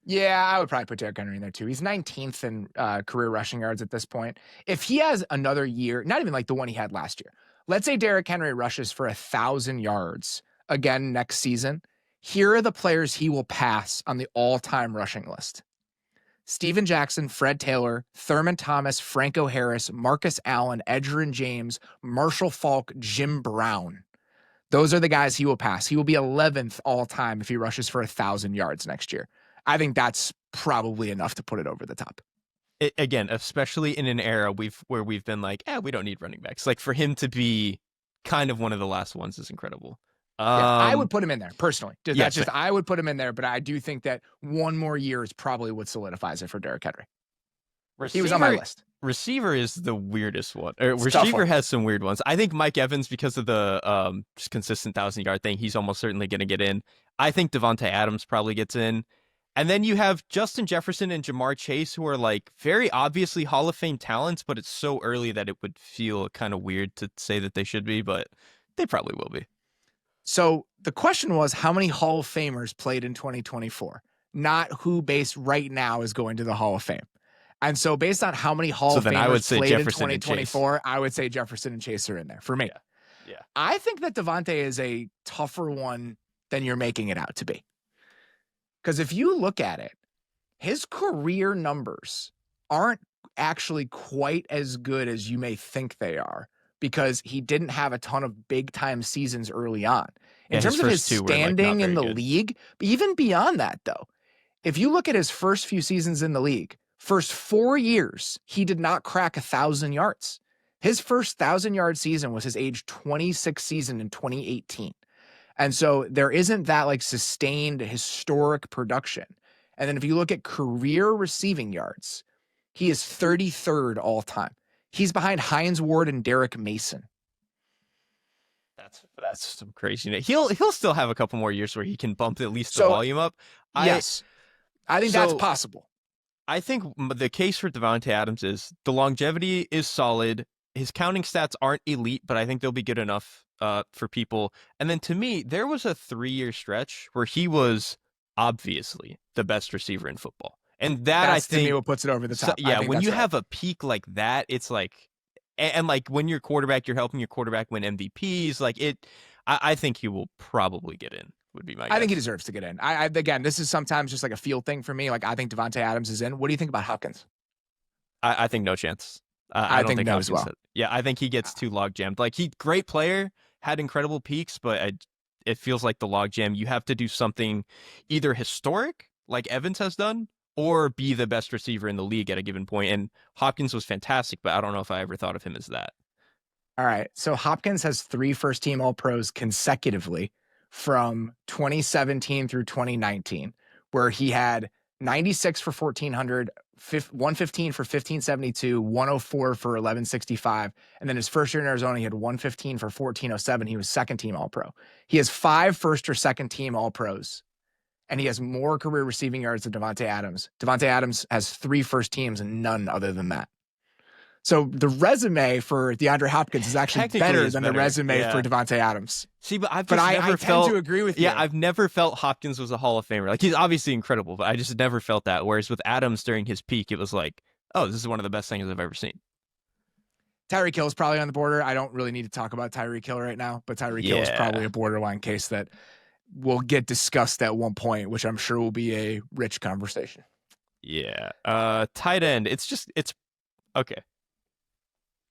Yeah, I would probably put Derrick Henry in there too. He's 19th in career rushing yards at this point. If he has another year, not even like the one he had last year, let's say Derrick Henry rushes for 1,000 yards again next season. Here are the players he will pass on the all-time rushing list. Steven Jackson, Fred Taylor, Thurman Thomas, Franco Harris, Marcus Allen, Edgerrin James, Marshall Faulk, Jim Brown. Those are the guys he will pass. He will be 11th all-time if he rushes for 1,000 yards next year. I think that's probably enough to put it over the top. Again, especially in an era where we've been like, we don't need running backs. Like for him to be kind of one of the last ones is incredible. I would put him in there personally. Yes. I would put him in there, but I do think that one more year is probably what solidifies it for Derrick Henry. He was on my list. Receiver is the weirdest one. Receiver has some weird ones. I think Mike Evans, because of the just consistent 1,000-yard thing, he's almost certainly going to get in. I think Devontae Adams probably gets in. And then you have Justin Jefferson and Jamar Chase, who are like very obviously Hall of Fame talents, but it's so early that it would feel kind of weird to say that they should be, but they probably will be. So the question was, how many Hall of Famers played in 2024? Not who based right now is going to the Hall of Fame. And so based on how many Hall So of then I would Famers say played in Jefferson and Chase. 2024, I would say Jefferson and Chase are in there for me. Yeah. I think that Devontae is a tougher one than you're making it out to be. Because if you look at it, his career numbers aren't actually quite as good as you may think they are, because he didn't have a ton of big time seasons early on. In terms of his standing in the league, even beyond that though, if you look at his first few seasons in the league, first 4 years, he did not crack 1,000 yards. His first 1,000-yard season was his age 26 season in 2018. And so there isn't that like sustained historic production. And then if you look at career receiving yards, he is 33rd all time. He's behind Hines Ward and Derek Mason. That's some crazy. He'll still have a couple more years where he can bump at least the volume up. Yes, I think that's possible. I think the case for Davante Adams is the longevity is solid. His counting stats aren't elite, but I think they'll be good enough for people. And then to me, there was a 3-year stretch where he was obviously the best receiver in football. And that's I think, to me, what puts it over the top. Yeah, when you have a peak like that, it's like, and like when you're quarterback, you're helping your quarterback win MVPs. Like it, I think he will probably get in. Would be my guess. I think he deserves to get in. Again, this is sometimes just like a field thing for me. Like I think Davante Adams is in. What do you think about Hopkins? I think no chance. I don't think no as well. Yeah, I think he gets too log jammed. Like great player, had incredible peaks, but it feels like the log jam. You have to do something either historic, like Evans has done, or be the best receiver in the league at a given point. And Hopkins was fantastic, but I don't know if I ever thought of him as that. All right. So Hopkins has 3 first-team All-Pros consecutively from 2017 through 2019, where he had 96 for 1,400, 115 for 1,572, 104 for 1,165. And then his first year in Arizona, he had 115 for 1,407. He was second-team All-Pro. He has 5 first or second-team All-Pros, and he has more career receiving yards than Davante Adams. Davante Adams has 3 first teams and none other than that. So the resume for DeAndre Hopkins is actually better than the resume for Davante Adams. See, but I tend to agree with you. Yeah, I've never felt Hopkins was a Hall of Famer. Like he's obviously incredible, but I just never felt that. Whereas with Adams during his peak, it was like, oh, this is one of the best things I've ever seen. Tyreek Hill is probably on the border. I don't really need to talk about Tyreek Hill right now, but Tyreek Hill is probably a borderline case that will get discussed at one point, which I'm sure will be a rich conversation. Yeah. Tight end. It's okay.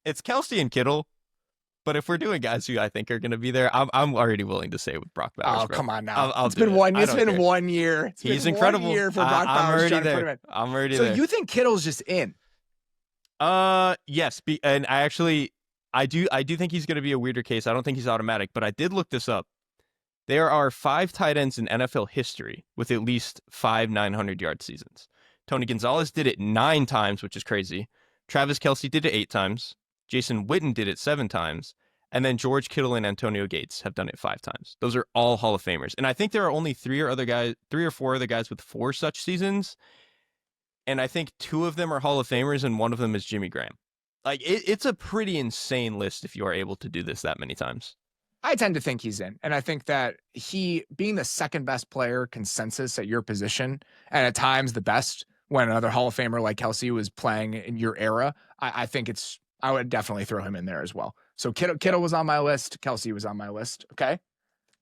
It's Kelsey and Kittle, but if we're doing guys who I think are going to be there, I'm already willing to say with Brock Bowers. Oh, come on now. It's been 1 year. He's incredible. 1 year for Brock Bowers. I'm already there. So you think Kittle's just in? Yes. And I do think he's going to be a weirder case. I don't think he's automatic, but I did look this up. There are 5 tight ends in NFL history with at least 5 900-yard seasons. Tony Gonzalez did it 9 times, which is crazy. Travis Kelce did it 8 times. Jason Witten did it 7 times. And then George Kittle and Antonio Gates have done it 5 times. Those are all Hall of Famers. And I think there are only 3 or 4 other guys with 4 such seasons. And I think 2 of them are Hall of Famers and one of them is Jimmy Graham. Like it's a pretty insane list if you are able to do this that many times. I tend to think he's in. And I think that he being the second best player consensus at your position, and at times the best when another Hall of Famer like Kelce was playing in your era, I think I would definitely throw him in there as well. So Kittle was on my list. Kelce was on my list. Okay.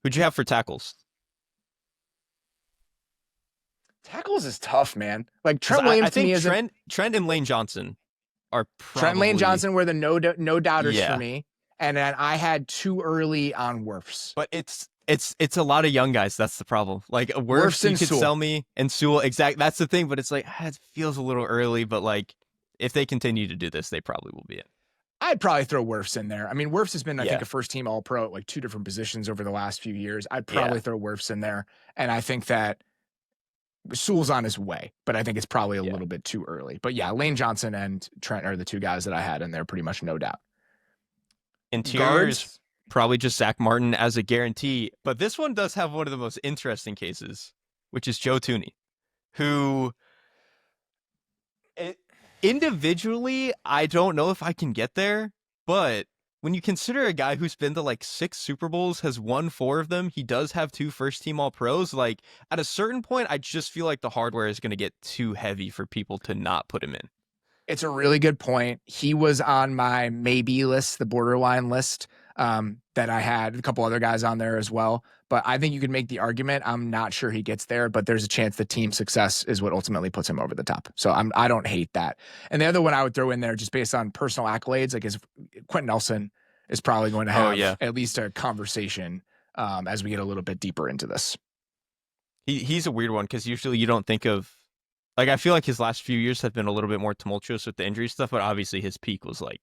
Who'd you have for tackles? Tackles is tough, man. Like Trent Williams to me is Trent and Lane Johnson are probably... Trent and Lane Johnson were the no doubters for me. And then I had too early on Wirfs. But it's a lot of young guys. That's the problem. Like Wirfs you could sell me and Sewell. Exactly. That's the thing. But it's like, it feels a little early, but like if they continue to do this, they probably will be in. I'd probably throw Wirfs in there. I mean, Wirfs has been, I think, a first-team All-Pro at like 2 different positions over the last few years. I'd probably throw Wirfs in there. And I think that Sewell's on his way, but I think it's probably a little bit too early. But yeah, Lane Johnson and Trent are the 2 guys that I had in there pretty much, no doubt. Interiors, probably just Zach Martin as a guarantee. But this one does have one of the most interesting cases, which is Joe Thuney, who... Individually, I don't know if I can get there, but when you consider a guy who's been to like 6 Super Bowls, has won 4 of them, he does have 2 first-team All-Pros, like at a certain point, I just feel like the hardware is going to get too heavy for people to not put him in. It's a really good point. He was on my maybe list, the borderline list, that I had a couple other guys on there as well. But I think you could make the argument. I'm not sure he gets there, but there's a chance the team success is what ultimately puts him over the top. So I don't hate that. And the other one I would throw in there, just based on personal accolades, like is Quentin Nelson is probably going to have at least a conversation as we get a little bit deeper into this. He's a weird one because usually you don't think of, like, I feel like his last few years have been a little bit more tumultuous with the injury stuff, but obviously his peak was like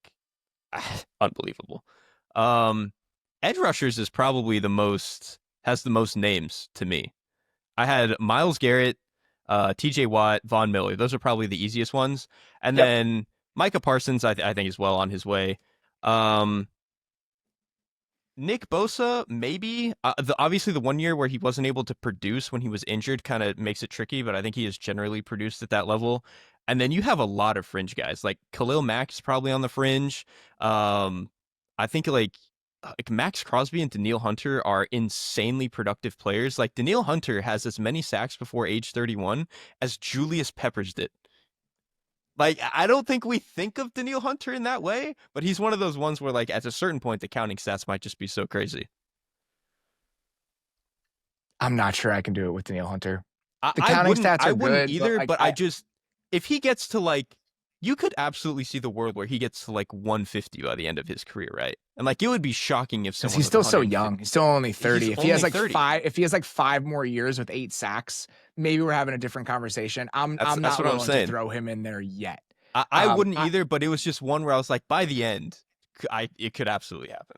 unbelievable. Edge rushers is probably has the most names to me. I had Myles Garrett, TJ Watt, Von Miller. Those are probably the easiest ones. And then Micah Parsons, I think is well on his way. Nick Bosa, maybe. Obviously, the 1 year where he wasn't able to produce when he was injured kind of makes it tricky, but I think he has generally produced at that level. And then you have a lot of fringe guys. Like Khalil Mack is probably on the fringe. I think like Max Crosby and Danielle Hunter are insanely productive players. Like Danielle Hunter has as many sacks before age 31 as Julius Peppers did. Like, I don't think we think of Danielle Hunter in that way, but he's one of those ones where, like, at a certain point, the counting stats might just be so crazy. I'm not sure I can do it with Danielle Hunter. The counting stats are good. I wouldn't either, but I just, if he gets to, like, you could absolutely see the world where he gets to, like, 150 by the end of his career, right? And, like, it would be shocking if someone. He's still so young. He's still only 30. If he has like 30. if he has like 5 more years with 8 sacks, maybe we're having a different conversation. I'm not willing to throw him in there yet. I wouldn't either, but it was just one where I was like, by the end, it could absolutely happen.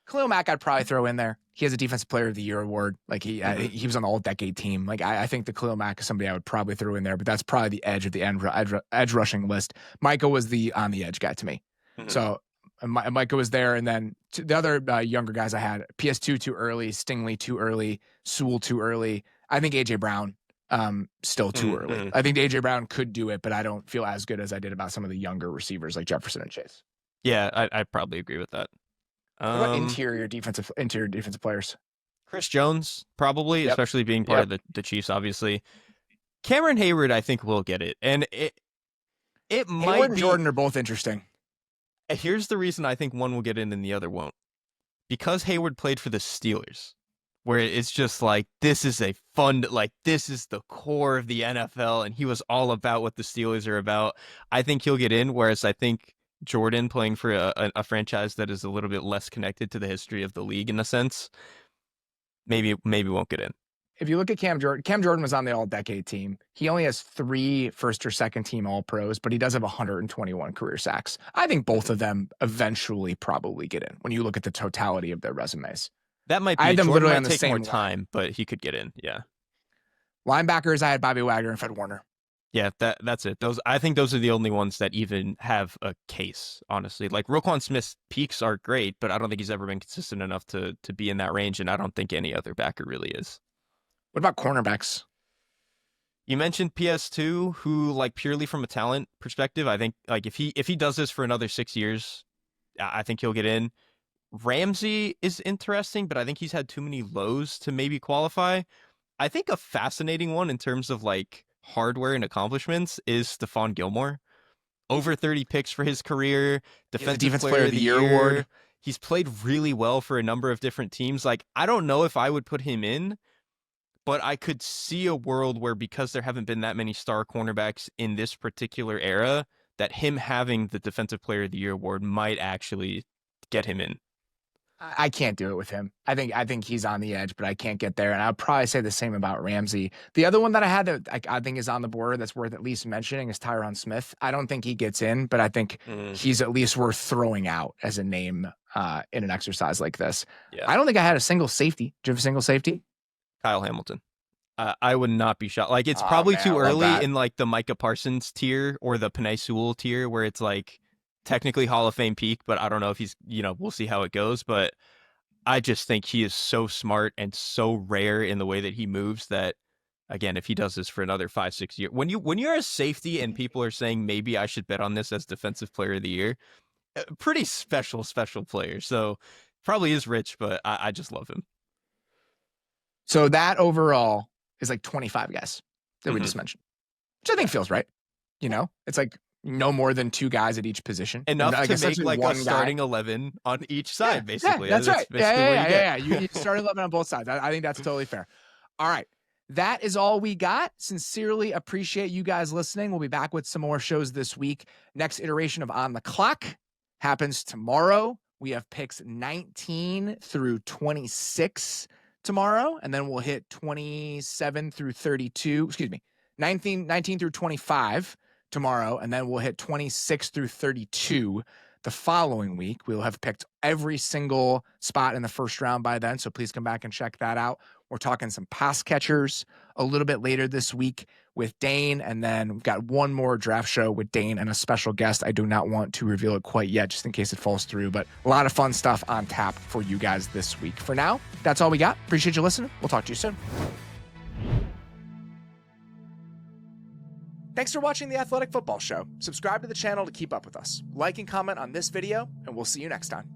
Khalil Mack, I'd probably throw in there. He has a Defensive Player of the Year award. Like he was on the All-Decade team. Like I think the Khalil Mack is somebody I would probably throw in there, but that's probably the edge of the edge rushing list. Micah was the on the edge guy to me. Mm-hmm. So Micah was there, and then the other younger guys I had, PS2 too early, Stingley too early, Sewell too early. I think AJ Brown still too early. I think AJ Brown could do it, but I don't feel as good as I did about some of the younger receivers like Jefferson and Chase. Yeah, I probably agree with that. What about interior defensive players? Chris Jones, probably, especially being part of the Chiefs, obviously. Cameron Hayward, I think, will get it. And it might Hayward and Jordan are both interesting. Here's the reason I think one will get in and the other won't. Because Hayward played for the Steelers, where it's just like, this is a fun, like, this is the core of the NFL, and he was all about what the Steelers are about. I think he'll get in, whereas I think Jordan, playing for a franchise that is a little bit less connected to the history of the league in a sense, maybe won't get in. If you look at Cam Jordan was on the All-Decade team. He only has 3 first or second team All-Pros, but he does have 121 career sacks. I think both of them eventually probably get in when you look at the totality of their resumes. That might be. I had them Jordan literally on the take same more time, but he could get in. Yeah. Linebackers, I had Bobby Wagner and Fred Warner. Yeah, that's it. I think those are the only ones that even have a case, honestly. Like Roquan Smith's peaks are great, but I don't think he's ever been consistent enough to be in that range, and I don't think any other backer really is. What about cornerbacks? You mentioned PS2, who, like, purely from a talent perspective, I think, like, if he does this for another 6 years, I think he'll get in. Ramsey is interesting, but I think he's had too many lows to maybe qualify. I think a fascinating one in terms of, like, hardware and accomplishments is Stephon Gilmore. Over 30 picks for his career, defensive player of the year award. He's played really well for a number of different teams. Like, I don't know if I would put him in, but I could see a world where, because there haven't been that many star cornerbacks in this particular era, that him having the defensive player of the year award might actually get him in. I can't do it with him. I think he's on the edge, but I can't get there. And I'll probably say the same about Ramsey. The other one that I had that I think is on the board that's worth at least mentioning is Tyron Smith. I don't think he gets in, but I think he's at least worth throwing out as a name in an exercise like this. Yeah. I don't think I had a single safety. Do you have a single safety? Kyle Hamilton. I would not be shocked. Like, it's probably too early in, like, the Micah Parsons tier or the Penei Sewell tier, where it's like technically Hall of Fame peak, but I don't know if he's, we'll see how it goes. But I just think he is so smart and so rare in the way that he moves that, again, if he does this for another 5-6 years, when you're a safety and people are saying maybe I should bet on this as defensive player of the year, pretty special player. So probably is rich, but I just love him. So that overall is like 25 guys that we just mentioned, which I think feels right. It's like no more than 2 guys at each position. Enough and, to make essentially like one a starting 11 on each side, basically. Yeah, that's right. basically what you get. You start 11 on both sides. I think that's totally fair. All right. That is all we got. Sincerely appreciate you guys listening. We'll be back with some more shows this week. Next iteration of On the Clock happens tomorrow. We have picks 19 through 26 tomorrow, and then we'll hit 27 through 32. Excuse me, 19 through 25 tomorrow, and then we'll hit 26 through 32 the following week. We'll have picked every single spot in the first round by then, so please come back and check that out. We're talking some pass catchers a little bit later this week with Dane, and then we've got one more draft show with Dane and a special guest. I do not want to reveal it quite yet, just in case it falls through, but a lot of fun stuff on tap for you guys this week. For now, that's all we got. Appreciate you listening. We'll talk to you soon. Thanks for watching the Athletic Football Show. Subscribe to the channel to keep up with us. Like and comment on this video, and we'll see you next time.